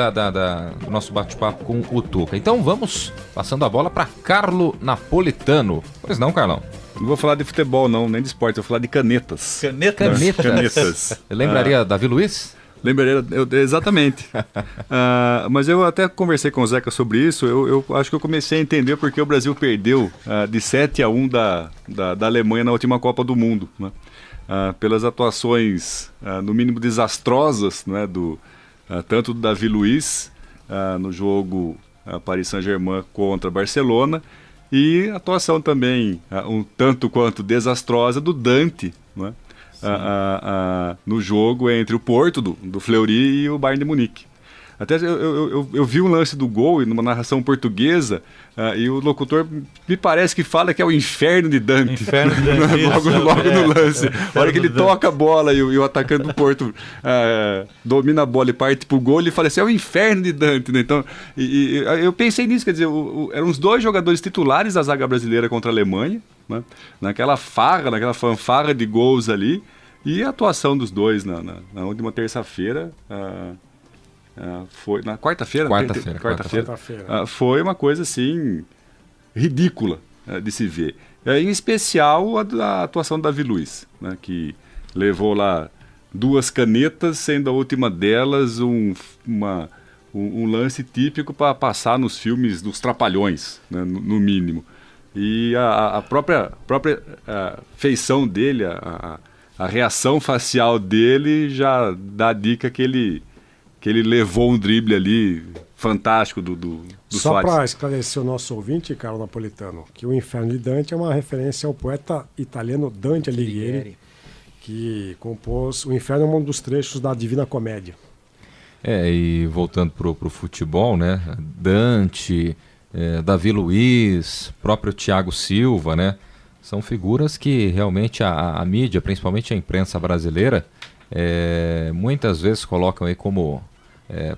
nosso bate-papo com o Tuca. Então vamos passando a bola para Carlo Napolitano. Pois não, Carlão? Não vou falar de futebol, não, nem de esporte, vou falar de canetas. Canetas. Eu lembraria Davi Luiz? Lembraria, exatamente. Mas eu até conversei com o Zeca sobre isso. Eu acho que eu comecei a entender porque o Brasil perdeu de 7-1 da Alemanha na última Copa do Mundo, né? Pelas atuações, no mínimo desastrosas, né, tanto do Davi Luiz no jogo Paris Saint-Germain contra Barcelona, e a atuação também um tanto quanto desastrosa do Dante, né? No jogo entre o Porto, do Fleury, e o Bayern de Munique. Até eu vi um lance do gol numa narração portuguesa, e o locutor me parece que fala que é o inferno de Dante. Inferno de Dante. logo no lance. A hora que ele toca a bola e o atacante do Porto domina a bola e parte pro gol, ele fala assim, é o inferno de Dante, né? Então, eu pensei nisso, quer dizer, eram os dois jogadores titulares da zaga brasileira contra a Alemanha, né? Naquela fanfarra de gols ali, e a atuação dos dois na última terça-feira... foi na quarta-feira? Quarta-feira. Foi uma coisa assim ridícula de se ver. Em especial a atuação do Davi Luiz, né, que levou lá 2 canetas, sendo a última delas um lance típico para passar nos filmes dos Trapalhões, né, no mínimo. E a própria feição dele, a reação facial dele já dá a dica que ele levou um drible ali fantástico do Só Soares. para esclarecer o nosso ouvinte, Carlos Napolitano, que o Inferno de Dante é uma referência ao poeta italiano Dante Alighieri, que compôs O Inferno, é um dos trechos da Divina Comédia. E voltando pro futebol, né? Dante, Davi Luiz, próprio Thiago Silva, né? São figuras que realmente a mídia, principalmente a imprensa brasileira, muitas vezes colocam aí como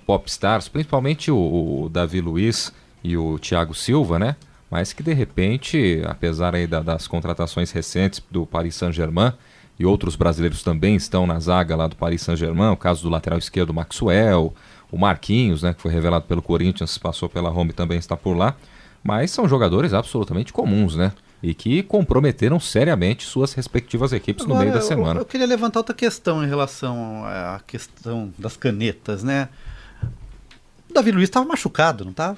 popstars, principalmente o Davi Luiz e o Thiago Silva, né? Mas que de repente, apesar aí das contratações recentes do Paris Saint-Germain, e outros brasileiros também estão na zaga lá do Paris Saint-Germain, o caso do lateral esquerdo Maxwell, o Marquinhos, né, que foi revelado pelo Corinthians, passou pela Roma e também está por lá, mas são jogadores absolutamente comuns, né? E que comprometeram seriamente suas respectivas equipes no meio da semana. Eu queria levantar outra questão em relação à questão das canetas, né? O Davi Luiz estava machucado, não estava?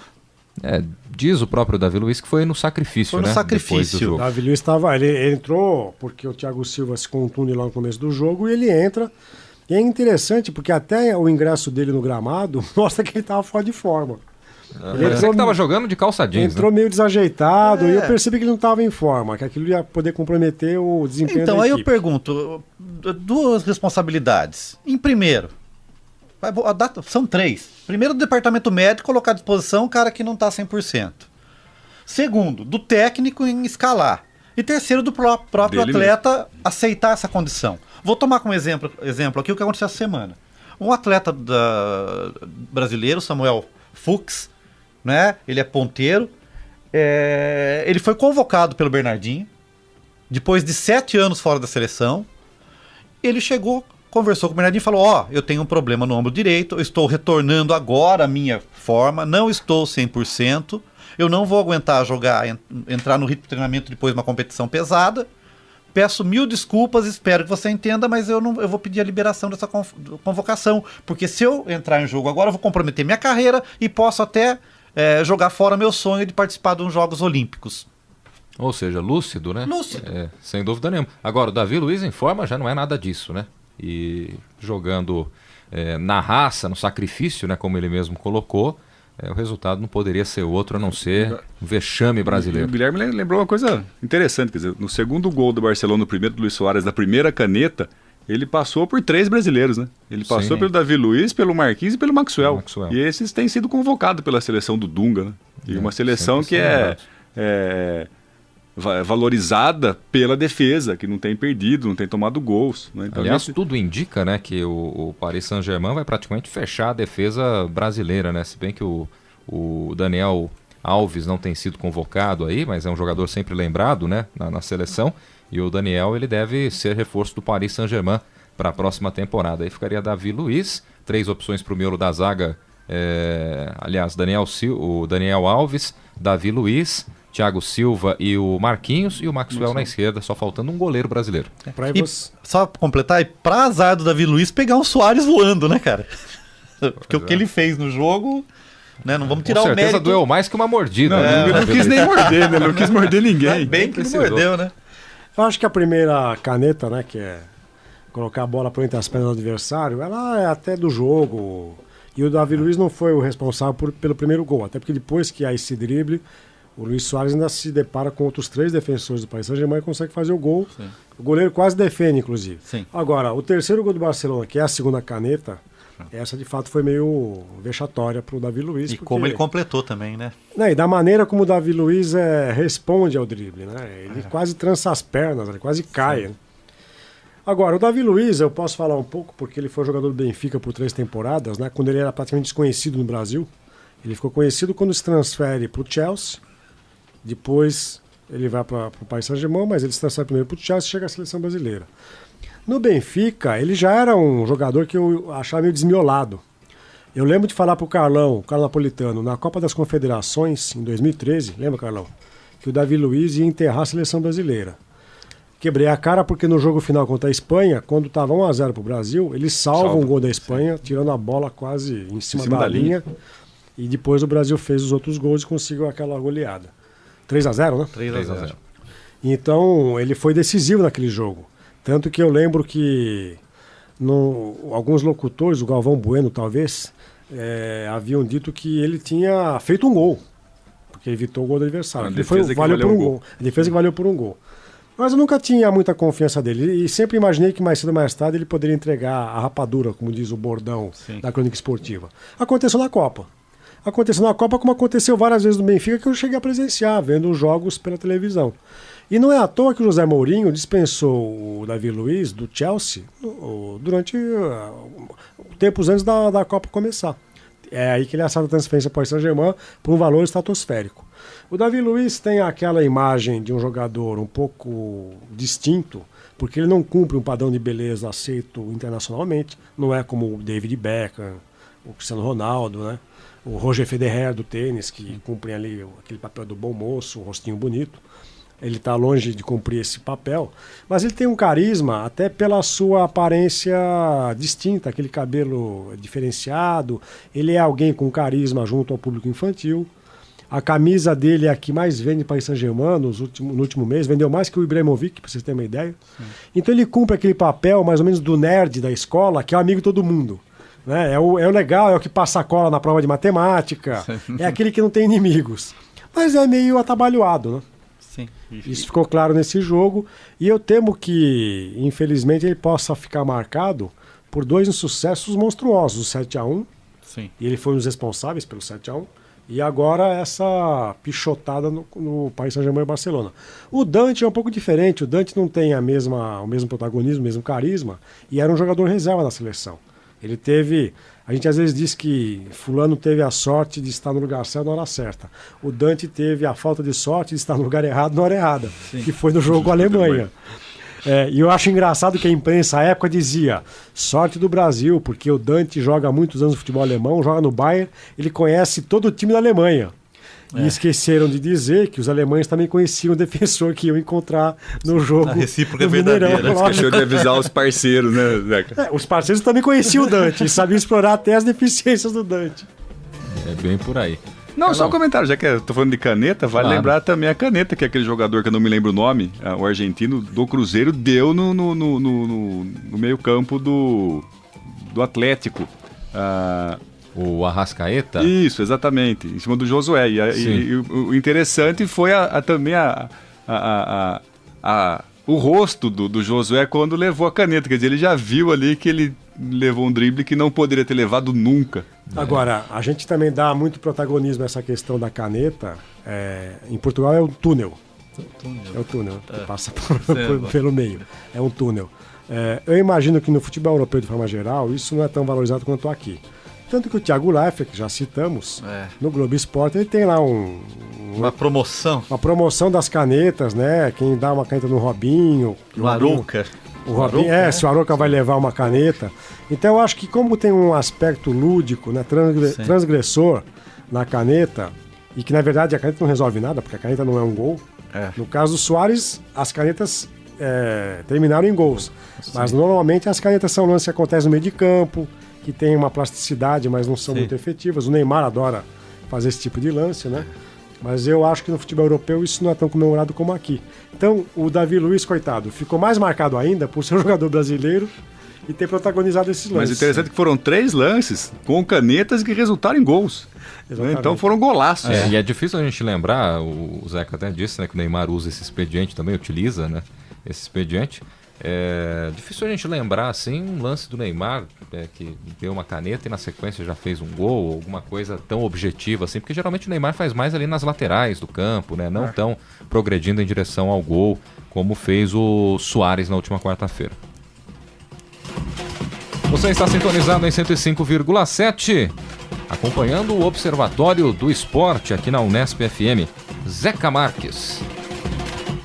Diz o próprio Davi Luiz que foi no sacrifício, né? Sacrifício. O Davi Luiz estava, ele entrou porque o Thiago Silva se contunde lá no começo do jogo e ele entra. E é interessante porque até o ingresso dele no gramado mostra que ele estava fora de forma. Ele que estava jogando de calça jeans. Entrou meio desajeitado e eu percebi que ele não estava em forma, que aquilo ia poder comprometer o desempenho da equipe. Então, aí eu pergunto, 2 responsabilidades. Em primeiro, são 3. Primeiro, do departamento médico colocar à disposição o cara que não está 100%. Segundo, do técnico em escalar. E terceiro, do próprio atleta aceitar essa condição. Vou tomar como exemplo aqui o que aconteceu essa semana. Um atleta brasileiro, Samuel Fuchs, né? Ele é ponteiro. Ele foi convocado pelo Bernardinho, depois de 7 anos fora da seleção. Ele chegou, conversou com o Bernardinho e falou: eu tenho um problema no ombro direito, eu estou retornando agora à minha forma, não estou 100%, eu não vou aguentar entrar no ritmo de treinamento depois de uma competição pesada. Peço 1000 desculpas, espero que você entenda, mas eu vou pedir a liberação dessa convocação, porque se eu entrar em jogo agora, eu vou comprometer minha carreira e posso até jogar fora meu sonho de participar de uns Jogos Olímpicos. Ou seja, lúcido, né? Lúcido. Sem dúvida nenhuma. Agora, o Davi Luiz em forma já não é nada disso, né? E jogando na raça, no sacrifício, né, como ele mesmo colocou, o resultado não poderia ser outro a não ser um vexame brasileiro. O Guilherme lembrou uma coisa interessante, quer dizer, no segundo gol do Barcelona, no primeiro do Luiz Soares, da primeira caneta, ele passou por 3 brasileiros, né? Ele passou pelo Davi Luiz, pelo Marquinhos e pelo Maxwell. E esses têm sido convocados pela seleção do Dunga, né? E uma seleção que é valorizada pela defesa, que não tem perdido, não tem tomado gols, né? Então, aliás, tudo indica, né, que o Paris Saint-Germain vai praticamente fechar a defesa brasileira, né? Se bem que o Daniel Alves não tem sido convocado aí, mas é um jogador sempre lembrado, né, na seleção, e o Daniel ele deve ser reforço do Paris Saint-Germain para a próxima temporada. Aí ficaria Davi Luiz, 3 opções para o miolo da zaga, aliás, o Daniel Alves, Davi Luiz, Thiago Silva e o Marquinhos, e o Maxwell na esquerda, só faltando um goleiro brasileiro. E só pra completar, e pra azar do Davi Luiz pegar um Soares voando, né, cara? Porque o que ele fez no jogo, né, não vamos tirar o mérito. Com certeza doeu mais que uma mordida. Não quis nem morder, né? Não quis morder ninguém. Bem que ele mordeu, né? Eu acho que a primeira caneta, né, que é colocar a bola por entre as pernas do adversário, ela é até do jogo. E o Davi Luiz não foi o responsável pelo primeiro gol, até porque depois que há esse drible, o Luis Soares ainda se depara com outros 3 defensores do Paris Saint-Germain e consegue fazer o gol. Sim. O goleiro quase defende, inclusive. Sim. Agora, o terceiro gol do Barcelona, que é a segunda caneta, essa de fato foi meio vexatória para o Davi Luiz. E como ele completou também, né? E da maneira como o Davi Luiz responde ao drible, né? Ele quase trança as pernas, ele quase cai. Né? Agora, o Davi Luiz, eu posso falar um pouco, porque ele foi jogador do Benfica por 3 temporadas, né? Quando ele era praticamente desconhecido no Brasil. Ele ficou conhecido quando se transfere para o Chelsea, depois ele vai para o Paris Saint-Germain, mas ele se transfere primeiro para o Chelsea e chega à seleção brasileira. No Benfica, ele já era um jogador que eu achava meio desmiolado. Eu lembro de falar para o Carlos Napolitano, na Copa das Confederações, em 2013, lembra, Carlão? Que o Davi Luiz ia enterrar a seleção brasileira. Quebrei a cara porque no jogo final contra a Espanha, quando estava 1-0 para o Brasil, ele salva um gol da Espanha, tirando a bola quase em cima da linha. E depois o Brasil fez os outros gols e conseguiu aquela goleada. 3-0, né? 3-0. Então, ele foi decisivo naquele jogo. Tanto que eu lembro que alguns locutores, o Galvão Bueno talvez, haviam dito que ele tinha feito um gol, porque evitou o gol do adversário. A defesa que valeu por um gol. Mas eu nunca tinha muita confiança dele e sempre imaginei que mais cedo ou mais tarde ele poderia entregar a rapadura, como diz o bordão da crônica esportiva. Aconteceu na Copa. Aconteceu na Copa como aconteceu várias vezes no Benfica, que eu cheguei a presenciar, vendo os jogos pela televisão. E não é à toa que o José Mourinho dispensou o Davi Luiz do Chelsea durante tempos antes da Copa começar. É aí que ele acerta a transferência para o Saint-Germain por um valor estratosférico. O Davi Luiz tem aquela imagem de um jogador um pouco distinto, porque ele não cumpre um padrão de beleza aceito internacionalmente. Não é como o David Beckham, o Cristiano Ronaldo, né? O Roger Federer do tênis, que cumprem ali aquele papel do bom moço, o rostinho bonito. Ele está longe de cumprir esse papel, mas ele tem um carisma até pela sua aparência distinta, aquele cabelo diferenciado. Ele é alguém com carisma junto ao público infantil. A camisa dele é a que mais vende para o Saint-Germain no último mês, vendeu mais que o Ibrahimovic, para vocês terem uma ideia. Sim. Então ele cumpre aquele papel mais ou menos do nerd da escola, que é o amigo de todo mundo. Né? É o legal, é o que passa a cola na prova de matemática, é aquele que não tem inimigos. Mas é meio atabalhoado, né? Sim. Isso ficou claro nesse jogo, e eu temo que, infelizmente, ele possa ficar marcado por 2 insucessos monstruosos, o 7-1, e ele foi um dos responsáveis pelo 7-1, e agora essa pichotada no Paris Saint-Germain e Barcelona. O Dante é um pouco diferente, o Dante não tem o mesmo protagonismo, o mesmo carisma, e era um jogador reserva na seleção. Ele teve... A gente às vezes diz que fulano teve a sorte de estar no lugar certo na hora certa. O Dante teve a falta de sorte de estar no lugar errado na hora errada, que foi no jogo com a Alemanha. E eu acho engraçado que a imprensa à época dizia sorte do Brasil, porque o Dante joga há muitos anos no futebol alemão, joga no Bayern, ele conhece todo o time da Alemanha. E esqueceram de dizer que os alemães também conheciam o defensor que iam encontrar no jogo. A recíproca é verdadeira. Esqueceu de avisar os parceiros, né, Zeca? Os parceiros também conheciam o Dante, sabiam explorar até as deficiências do Dante. É bem por aí. Não, só um comentário, já que eu tô falando de caneta, vale lembrar também a caneta que aquele jogador que eu não me lembro o nome, o argentino do Cruzeiro, deu no meio campo do Atlético. O Arrascaeta? Isso, exatamente, em cima do Josué. E o interessante foi também o rosto do Josué quando levou a caneta. Quer dizer, ele já viu ali que ele levou um drible que não poderia ter levado nunca. Agora, a gente também dá muito protagonismo a essa questão da caneta. Em Portugal é o túnel. É o túnel que passa pelo meio. É um túnel. Eu imagino que no futebol europeu, de forma geral, isso não é tão valorizado quanto aqui. Tanto que o Thiago Leifert, que já citamos, no Globo Esporte, ele tem lá uma promoção. Uma promoção das canetas, né? Quem dá uma caneta no Robinho. O Arouca. O Robinho, se o Arouca vai levar uma caneta. Então eu acho que como tem um aspecto lúdico, né, transgressor na caneta, e que na verdade a caneta não resolve nada, porque a caneta não é um gol. No caso do Suárez, as canetas terminaram em gols. Sim. Mas normalmente as canetas são lances que acontecem no meio de campo, que tem uma plasticidade, mas não são muito efetivas. O Neymar adora fazer esse tipo de lance, né? Mas eu acho que no futebol europeu isso não é tão comemorado como aqui. Então, o Davi Luiz, coitado, ficou mais marcado ainda por ser um jogador brasileiro e ter protagonizado esses lances. Mas interessante que foram 3 lances com canetas que resultaram em gols. Exatamente. Então foram golaços. E é difícil a gente lembrar, o Zeca até disse, né, que o Neymar usa esse expediente também, utiliza, né, esse expediente. É difícil a gente lembrar assim um lance do Neymar que deu uma caneta e na sequência já fez um gol, alguma coisa tão objetiva assim, porque geralmente o Neymar faz mais ali nas laterais do campo, né? Não tão progredindo em direção ao gol como fez o Suárez na última quarta-feira. Você está sintonizado em 105,7, acompanhando o Observatório do Esporte aqui na Unesp FM. Zeca Marques.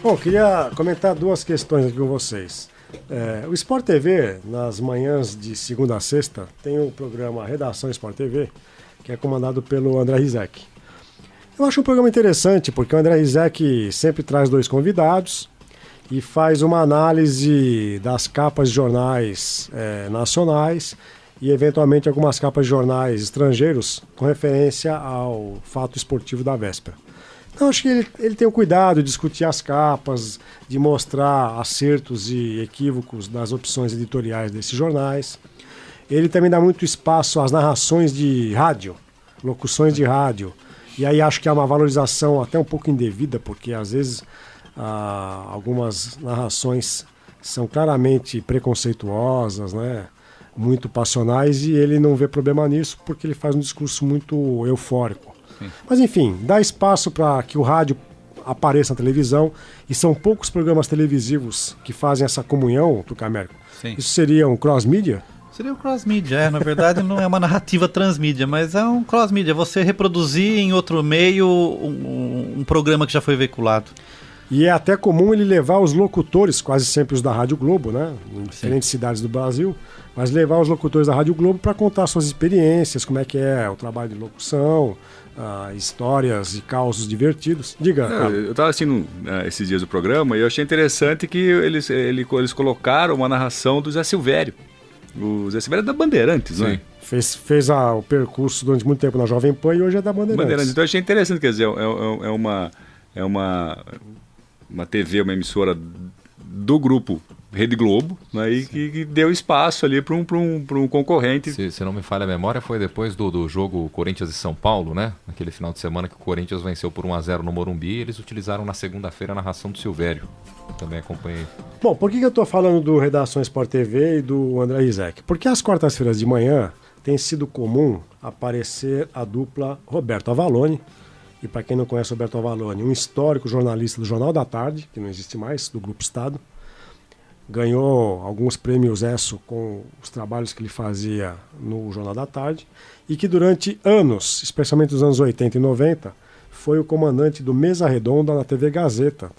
Bom, queria comentar 2 questões aqui com vocês. O Sport TV, nas manhãs de segunda a sexta, tem o programa Redação Sport TV, que é comandado pelo André Rizek. Eu acho um programa interessante, porque o André Rizek sempre traz 2 convidados e faz uma análise das capas de jornais nacionais e, eventualmente, algumas capas de jornais estrangeiros com referência ao fato esportivo da véspera. Então, acho que ele tem o cuidado de discutir as capas, de mostrar acertos e equívocos das opções editoriais desses jornais. Ele também dá muito espaço às narrações de rádio, locuções de rádio. E aí acho que há uma valorização até um pouco indevida, porque às vezes algumas narrações são claramente preconceituosas, né? Muito passionais, e ele não vê problema nisso porque ele faz um discurso muito eufórico. Sim. Mas enfim, dá espaço para que o rádio apareça na televisão, e são poucos programas televisivos que fazem essa comunhão, Tucamérico. Isso seria um cross-mídia? Seria um cross-mídia, na verdade não é uma narrativa transmídia, mas é um cross-mídia, você reproduzir em outro meio um programa que já foi veiculado. E é até comum ele levar os locutores, quase sempre os da Rádio Globo, né, em diferentes cidades do Brasil, mas levar os locutores da Rádio Globo para contar suas experiências, como é que é o trabalho de locução, histórias e causos divertidos. Diga. Eu estava assistindo esses dias o programa e eu achei interessante que eles colocaram uma narração do Zé Silvério. O Zé Silvério é da Bandeirantes, né? Fez o percurso durante muito tempo na Jovem Pan e hoje é da Bandeirantes. Então eu achei interessante, quer dizer, é uma TV, uma emissora do grupo Rede Globo, né, e que deu espaço ali para um concorrente. Se não me falha a memória, foi depois do jogo Corinthians e São Paulo, né? Naquele final de semana que o Corinthians venceu por 1-0 no Morumbi, e eles utilizaram na segunda-feira a narração do Silvério. Eu também acompanhei. Bom, por que eu estou falando do Redação Sport TV e do André Rizek? Porque às quartas-feiras de manhã tem sido comum aparecer a dupla Roberto Avalone. E para quem não conhece Roberto Avalone, um histórico jornalista do Jornal da Tarde, que não existe mais, do Grupo Estado. Ganhou alguns prêmios ESSO com os trabalhos que ele fazia no Jornal da Tarde, e que durante anos, especialmente nos anos 80 e 90, foi o comandante do Mesa Redonda na TV Gazeta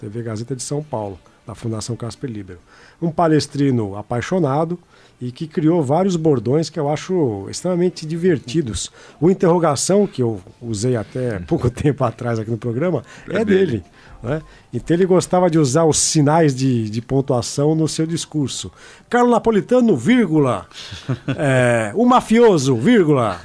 de São Paulo, da Fundação Casper Libero. Um palestrino apaixonado e que criou vários bordões que eu acho extremamente divertidos. O Interrogação, que eu usei até pouco tempo atrás aqui no programa, é dele. Né? Então ele gostava de usar os sinais de pontuação no seu discurso. Carlo Napolitano, vírgula. O mafioso, vírgula.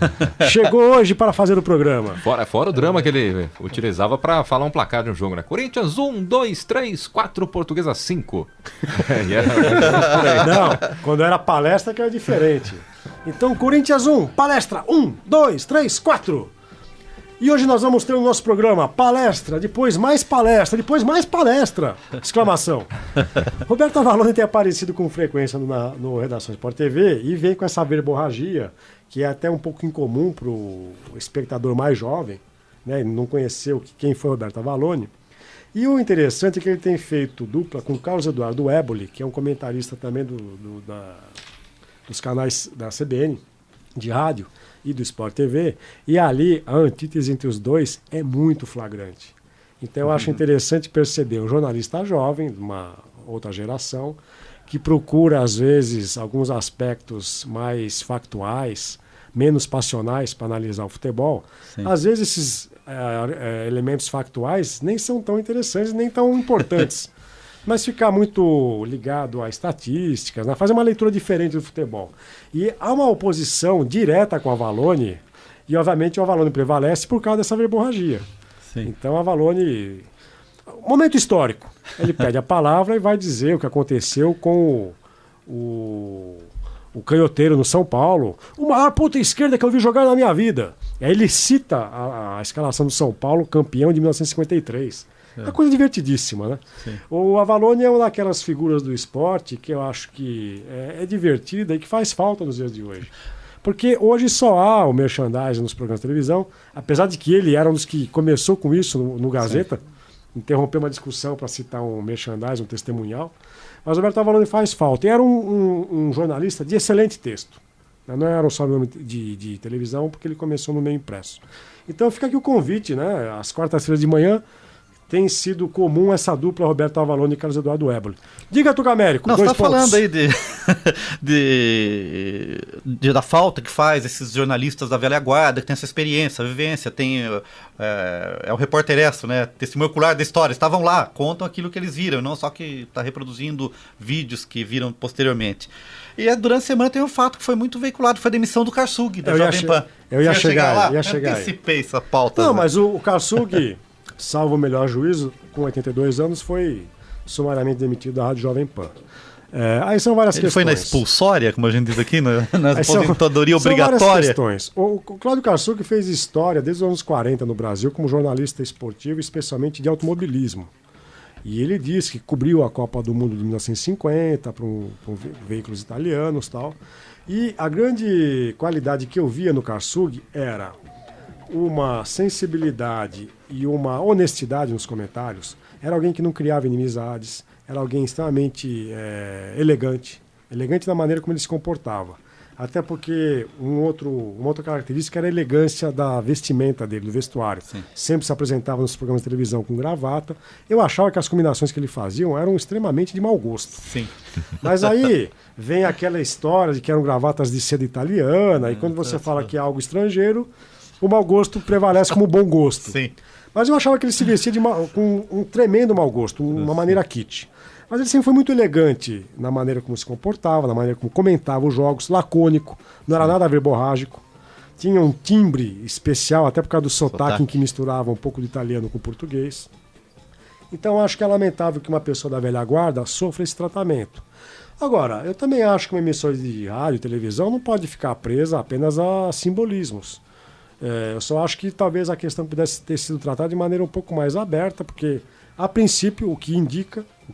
Chegou hoje para fazer o programa. Fora o drama que ele utilizava para falar um placar de um jogo, né? Corinthians 1, 2, 3, 4, Portuguesa 5. Não, quando era palestra que era diferente. Então, Corinthians 1, palestra 1, 2, 3, 4. E hoje nós vamos ter no nosso programa palestra, depois mais palestra, depois mais palestra! Exclamação. Roberto Avalone tem aparecido com frequência no Redação Sport TV e vem com essa verborragia, que é até um pouco incomum para o espectador mais jovem, né? Ele não conheceu quem foi Roberto Avalone. E o interessante é que ele tem feito dupla com Carlos Eduardo Éboli, que é um comentarista também dos canais da CBN, de rádio, e do Sport TV, e ali a antítese entre os dois é muito flagrante. Então eu acho interessante perceber um jornalista jovem, de uma outra geração, que procura às vezes alguns aspectos mais factuais, menos passionais para analisar o futebol. Sim. Às vezes elementos factuais nem são tão interessantes, nem tão importantes. Mas ficar muito ligado a estatísticas, né? Fazer uma leitura diferente do futebol. E há uma oposição direta com a Avalone, e obviamente o Avalone prevalece por causa dessa verborragia. Sim. Então a Avalone... Momento histórico. Ele pede a palavra e vai dizer o que aconteceu com o canhoteiro no São Paulo. O maior ponta esquerda que eu vi jogar na minha vida. E aí ele cita a escalação do São Paulo, campeão de 1953. É coisa divertidíssima, né? Sim. O Avalone é uma daquelas figuras do esporte que eu acho que é divertida e que faz falta nos dias de hoje. Porque hoje só há o merchandising nos programas de televisão, apesar de que ele era um dos que começou com isso no Gazeta, interrompeu uma discussão para citar um merchandising, um testemunhal, mas o Roberto Avalone faz falta. E era um jornalista de excelente texto. Não era só nome de televisão, porque ele começou no meio impresso. Então fica aqui o convite, né? Às quartas-feiras de manhã, tem sido comum essa dupla Roberto Avalone e Carlos Eduardo Eboli. Diga, Tuca Américo. Não, você está pontos. falando aí da falta que faz esses jornalistas da velha guarda, que tem essa experiência, vivência, tem o repórter extra, né? Testemunho ocular da história. Estavam lá, contam aquilo que eles viram, não só que está reproduzindo vídeos que viram posteriormente. E durante a semana tem um fato que foi muito veiculado, foi a demissão do Karsug, da Jovem Pan. Eu ia chegar lá. Eu antecipei essa pauta. Não, mas o Karsug, salvo o melhor juízo, com 82 anos, foi sumariamente demitido da Rádio Jovem Pan. Aí são várias questões. Ele foi na expulsória, como a gente diz aqui, na aposentadoria são obrigatória? São várias questões. O Cláudio Karsug fez história desde os anos 40 no Brasil como jornalista esportivo, especialmente de automobilismo. E ele disse que cobriu a Copa do Mundo de 1950 para veículos italianos e tal. E a grande qualidade que eu via no Karsug era uma sensibilidade e uma honestidade nos comentários. Era alguém que não criava inimizades, era alguém extremamente elegante na maneira como ele se comportava. Até porque uma outra característica era a elegância da vestimenta dele, do vestuário. Sim. Sempre se apresentava nos programas de televisão com gravata. Eu achava que as combinações que ele fazia eram extremamente de mau gosto. Sim. Mas aí vem aquela história de que eram gravatas de seda italiana, e quando você fala que é algo estrangeiro, o mau gosto prevalece como bom gosto. Sim. Mas eu achava que ele se vestia com um tremendo mau gosto, uma maneira kitsch. Mas ele sempre foi muito elegante na maneira como se comportava, na maneira como comentava os jogos, lacônico, não era nada verborrágico. Tinha um timbre especial, até por causa do sotaque em que misturava um pouco de italiano com português. Então acho que é lamentável que uma pessoa da velha guarda sofra esse tratamento. Agora, eu também acho que uma emissora de rádio e televisão não pode ficar presa apenas a simbolismos. Eu só acho que talvez a questão pudesse ter sido tratada de maneira um pouco mais aberta, porque, a princípio, o que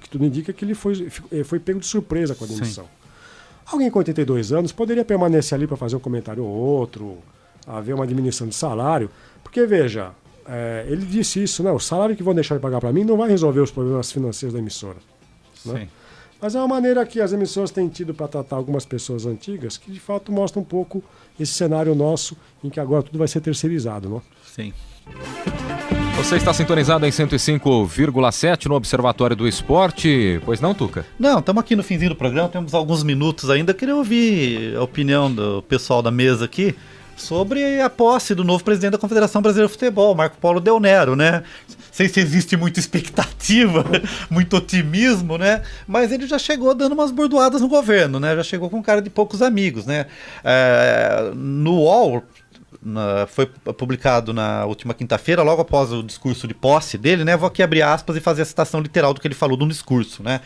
tudo indica é que ele foi pego de surpresa com a demissão. Sim. Alguém com 82 anos poderia permanecer ali para fazer um comentário ou outro, haver uma diminuição de salário, porque, veja, ele disse isso, né? O salário que vão deixar de pagar para mim não vai resolver os problemas financeiros da emissora. Né? Sim. Mas é uma maneira que as emissoras têm tido para tratar algumas pessoas antigas que, de fato, mostra um pouco esse cenário nosso em que agora tudo vai ser terceirizado, não? Sim. Você está sintonizado em 105,7 no Observatório do Esporte, pois não, Tuca? Não, estamos aqui no finzinho do programa, temos alguns minutos ainda. Queria ouvir a opinião do pessoal da mesa aqui sobre a posse do novo presidente da Confederação Brasileira de Futebol, Marco Polo Del Nero, né? Não sei se existe muita expectativa, muito otimismo, né? Mas ele já chegou dando umas bordoadas no governo, né? Já chegou com cara de poucos amigos, né? No UOL, foi publicado na última quinta-feira, logo após o discurso de posse dele, né? Vou aqui abrir aspas e fazer a citação literal do que ele falou no discurso, né?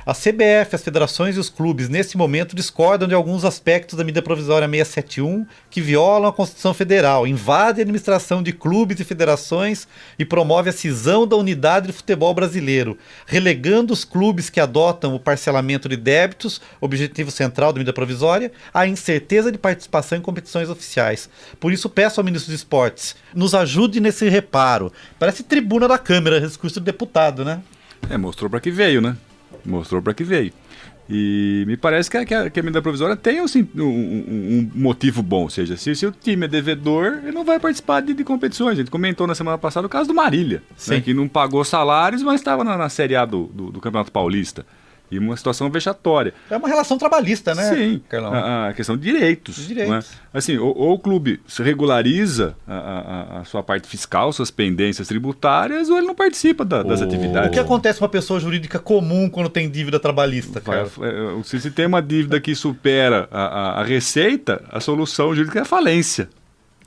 A CBF, as federações e os clubes, nesse momento, discordam de alguns aspectos da medida provisória 671 que violam a Constituição Federal, invade a administração de clubes e federações e promove a cisão da unidade do futebol brasileiro, relegando os clubes que adotam o parcelamento de débitos, objetivo central da medida provisória, à incerteza de participação em competições oficiais. Por isso peço ao ministro dos Esportes, nos ajude nesse reparo. Parece tribuna da Câmara, discurso do deputado, né? Mostrou para que veio, né? Mostrou para que veio. E me parece que a medida provisória tem assim, um motivo bom. Ou seja, se o time é devedor, ele não vai participar de competições. A gente comentou na semana passada o caso do Marília, né, que não pagou salários, mas estava na Série A do Campeonato Paulista. E uma situação vexatória. É uma relação trabalhista, né, Sim, Carlão? a questão de direitos. Direitos. Né? Assim, ou o clube se regulariza a sua parte fiscal, suas pendências tributárias, ou ele não participa das atividades. O que acontece com uma pessoa jurídica comum quando tem dívida trabalhista, cara? Se tem uma dívida que supera a receita, a solução jurídica é a falência.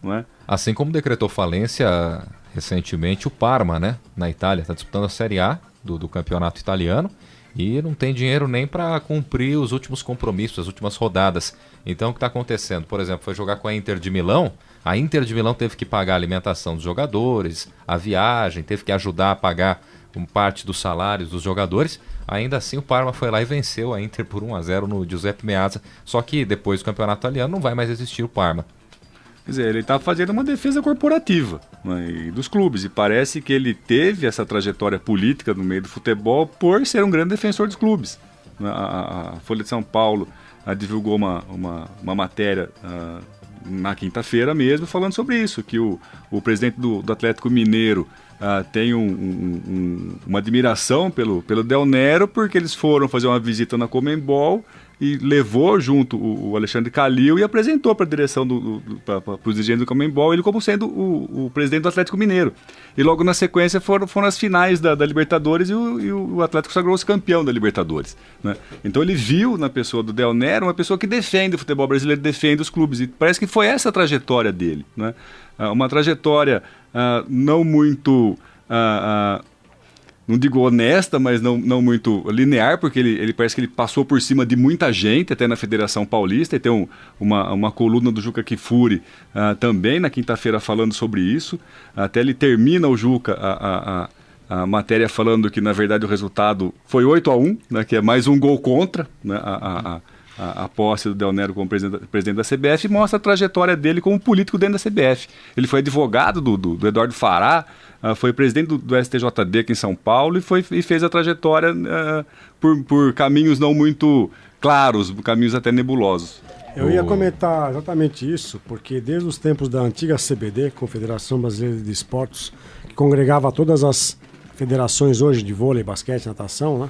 Não é? Assim como decretou falência recentemente o Parma, né? Na Itália, está disputando a Série A do campeonato italiano e não tem dinheiro nem para cumprir os últimos compromissos, as últimas rodadas. Então o que está acontecendo? Por exemplo, foi jogar com a Inter de Milão. A Inter de Milão teve que pagar a alimentação dos jogadores, a viagem, teve que ajudar a pagar parte dos salários dos jogadores. Ainda assim o Parma foi lá e venceu a Inter por 1-0 no Giuseppe Meazza. Só que depois do campeonato italiano não vai mais existir o Parma. Quer dizer, ele está fazendo uma defesa corporativa, né, e dos clubes, e parece que ele teve essa trajetória política no meio do futebol por ser um grande defensor dos clubes. A Folha de São Paulo divulgou uma matéria na quinta-feira mesmo falando sobre isso, que o presidente do Atlético Mineiro tem uma admiração pelo Del Nero, porque eles foram fazer uma visita na Conmebol e levou junto o Alexandre Calil e apresentou para a direção para os dirigentes do Conmebol ele como sendo o presidente do Atlético Mineiro. E logo na sequência foram as finais da Libertadores e o Atlético sagrou-se campeão da Libertadores. Né? Então ele viu na pessoa do Del Nero uma pessoa que defende o futebol brasileiro, defende os clubes. E parece que foi essa a trajetória dele. Né? Uma trajetória não muito... não digo honesta, mas não muito linear, porque ele parece que ele passou por cima de muita gente, até na Federação Paulista, e tem uma coluna do Juca Kfouri também na quinta-feira falando sobre isso. Até ele termina o Juca a matéria falando que, na verdade, o resultado foi 8-1, né, que é mais um gol contra, né, a posse do Del Nero como presidente da CBF, e mostra a trajetória dele como político dentro da CBF. Ele foi advogado do Eduardo Fará, foi presidente do STJD aqui em São Paulo e fez a trajetória por caminhos não muito claros, caminhos até nebulosos. Eu ia comentar exatamente isso, porque desde os tempos da antiga CBD, Confederação Brasileira de Esportes, que congregava todas as federações hoje de vôlei, basquete, natação,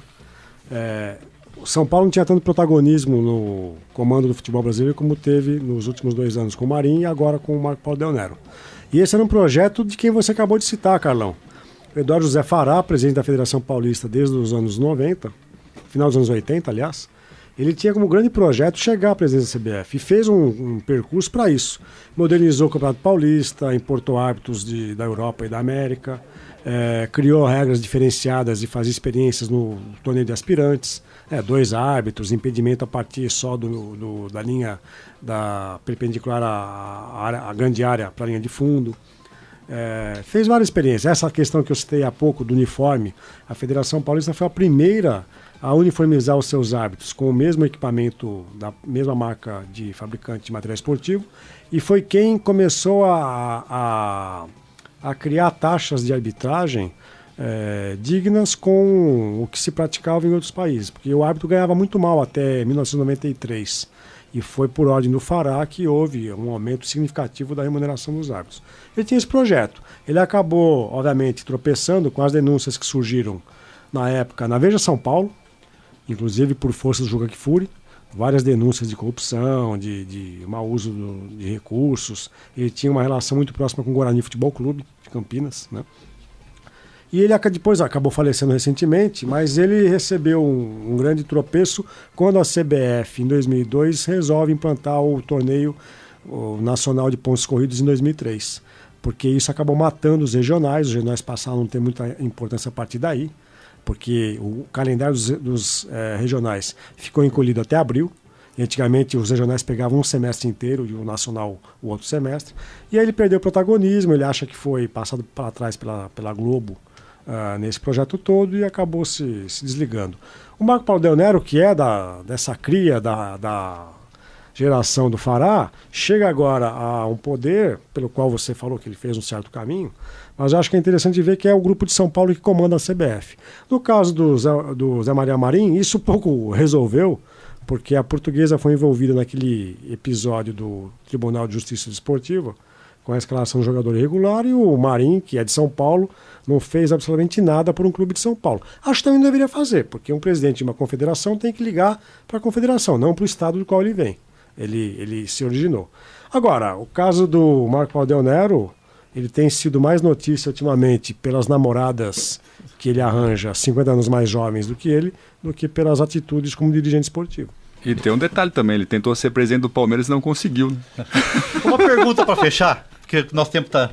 né? São Paulo não tinha tanto protagonismo no comando do futebol brasileiro como teve nos últimos 2 anos com o Marinho e agora com o Marco Paulo Del Nero. E esse era um projeto de quem você acabou de citar, Carlão. O Eduardo José Fará, presidente da Federação Paulista desde os anos 90, final dos anos 80, aliás, ele tinha como grande projeto chegar à presidência da CBF e fez um percurso para isso. Modernizou o Campeonato Paulista, importou árbitros da Europa e da América, criou regras diferenciadas e fazia experiências no torneio de aspirantes, 2 árbitros, impedimento a partir só da linha perpendicular à grande área para a linha de fundo. Fez várias experiências. Essa questão que eu citei há pouco do uniforme, a Federação Paulista foi a primeira a uniformizar os seus árbitros com o mesmo equipamento da mesma marca de fabricante de material esportivo, e foi quem começou a criar taxas de arbitragem dignas com o que se praticava em outros países, porque o árbitro ganhava muito mal até 1993, e foi por ordem do Fará que houve um aumento significativo da remuneração dos árbitros. Ele tinha esse projeto, ele acabou obviamente tropeçando com as denúncias que surgiram na época na Veja São Paulo, inclusive por força do Juca Kfouri, várias denúncias de corrupção, de mau uso de recursos. Ele tinha uma relação muito próxima com o Guarani Futebol Clube de Campinas, né? E ele depois acabou falecendo recentemente, mas ele recebeu um grande tropeço quando a CBF, em 2002, resolve implantar o torneio nacional de pontos corridos em 2003. Porque isso acabou matando os regionais passaram a não ter muita importância a partir daí, porque o calendário dos regionais ficou encolhido até abril. E antigamente os regionais pegavam um semestre inteiro e o nacional o outro semestre. E aí ele perdeu o protagonismo, ele acha que foi passado para trás pela Globo nesse projeto todo e acabou se desligando. O Marco Paulo Del Nero, que é dessa cria da geração do Fará, chega agora a um poder pelo qual você falou que ele fez um certo caminho, mas eu acho que é interessante ver que é o grupo de São Paulo que comanda a CBF. No caso do Zé Maria Marim, isso pouco resolveu, porque a Portuguesa foi envolvida naquele episódio do Tribunal de Justiça Desportiva, com a escalação do jogador irregular, e o Marinho, que é de São Paulo, não fez absolutamente nada por um clube de São Paulo. Acho que também não deveria fazer, porque um presidente de uma confederação tem que ligar para a confederação, não para o estado do qual ele vem. Ele se originou. Agora, o caso do Marco Paulo Del Nero, ele tem sido mais notícia ultimamente pelas namoradas que ele arranja 50 anos mais jovens do que ele, do que pelas atitudes como dirigente esportivo. E tem um detalhe também, ele tentou ser presidente do Palmeiras e não conseguiu. Né? Uma pergunta para fechar, porque nosso tempo está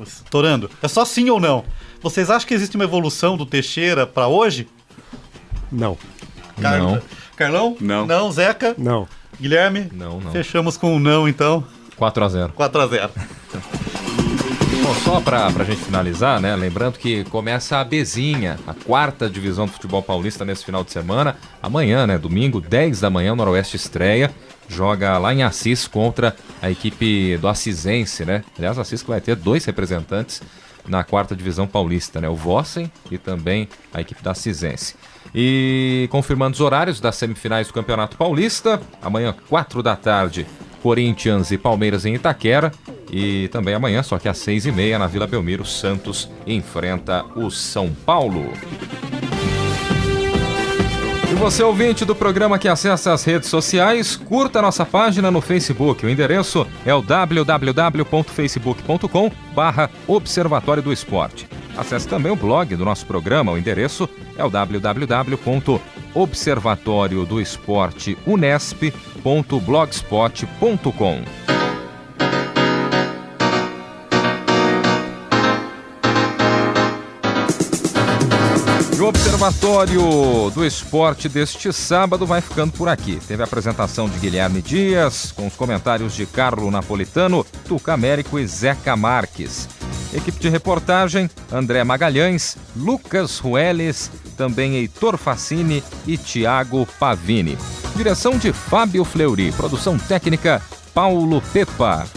estourando. É só sim ou não? Vocês acham que existe uma evolução do Teixeira para hoje? Não. Não. Carlão? Não. Não. Zeca? Não. Guilherme? Não. Fechamos com um não, então. 4-0. 4-0. Bom, só pra gente finalizar, né? Lembrando que começa a Bezinha, a 4ª divisão do futebol paulista nesse final de semana. Amanhã, né? Domingo, 10 da manhã, o Noroeste estreia. Joga lá em Assis contra a equipe do Assisense, né? Aliás, Assis que vai ter 2 representantes na 4ª divisão paulista, né? O Vossen e também a equipe da Assisense. E confirmando os horários das semifinais do Campeonato Paulista, amanhã 4 da tarde, Corinthians e Palmeiras em Itaquera. E também amanhã, só que às 6h30, na Vila Belmiro, Santos enfrenta o São Paulo. E você, ouvinte do programa que acessa as redes sociais, curta a nossa página no Facebook. O endereço é o www.facebook.com/Observatório do Esporte. Acesse também o blog do nosso programa. O endereço é o www.observatoriodouesporteunesp.blogspot.com. E o Observatório do Esporte deste sábado vai ficando por aqui. Teve a apresentação de Guilherme Dias, com os comentários de Carlo Napolitano, Tuca Américo e Zeca Marques. Equipe de reportagem, André Magalhães, Lucas Rueles, também Heitor Facini e Thiago Pavini. Direção de Fábio Fleury, produção técnica Paulo Pepa.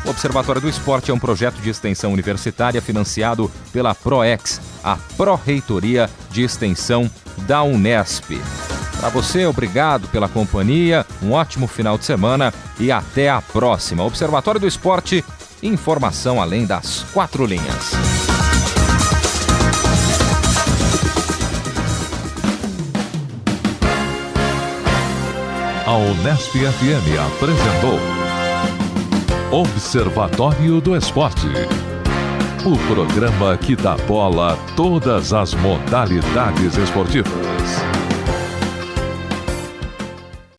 O Observatório do Esporte é um projeto de extensão universitária financiado pela PROEX, a Pró-Reitoria de Extensão da Unesp. Para você, obrigado pela companhia, um ótimo final de semana e até a próxima. Observatório do Esporte, informação além das 4 linhas. A Unesp FM apresentou Observatório do Esporte, o programa que dá bola a todas as modalidades esportivas.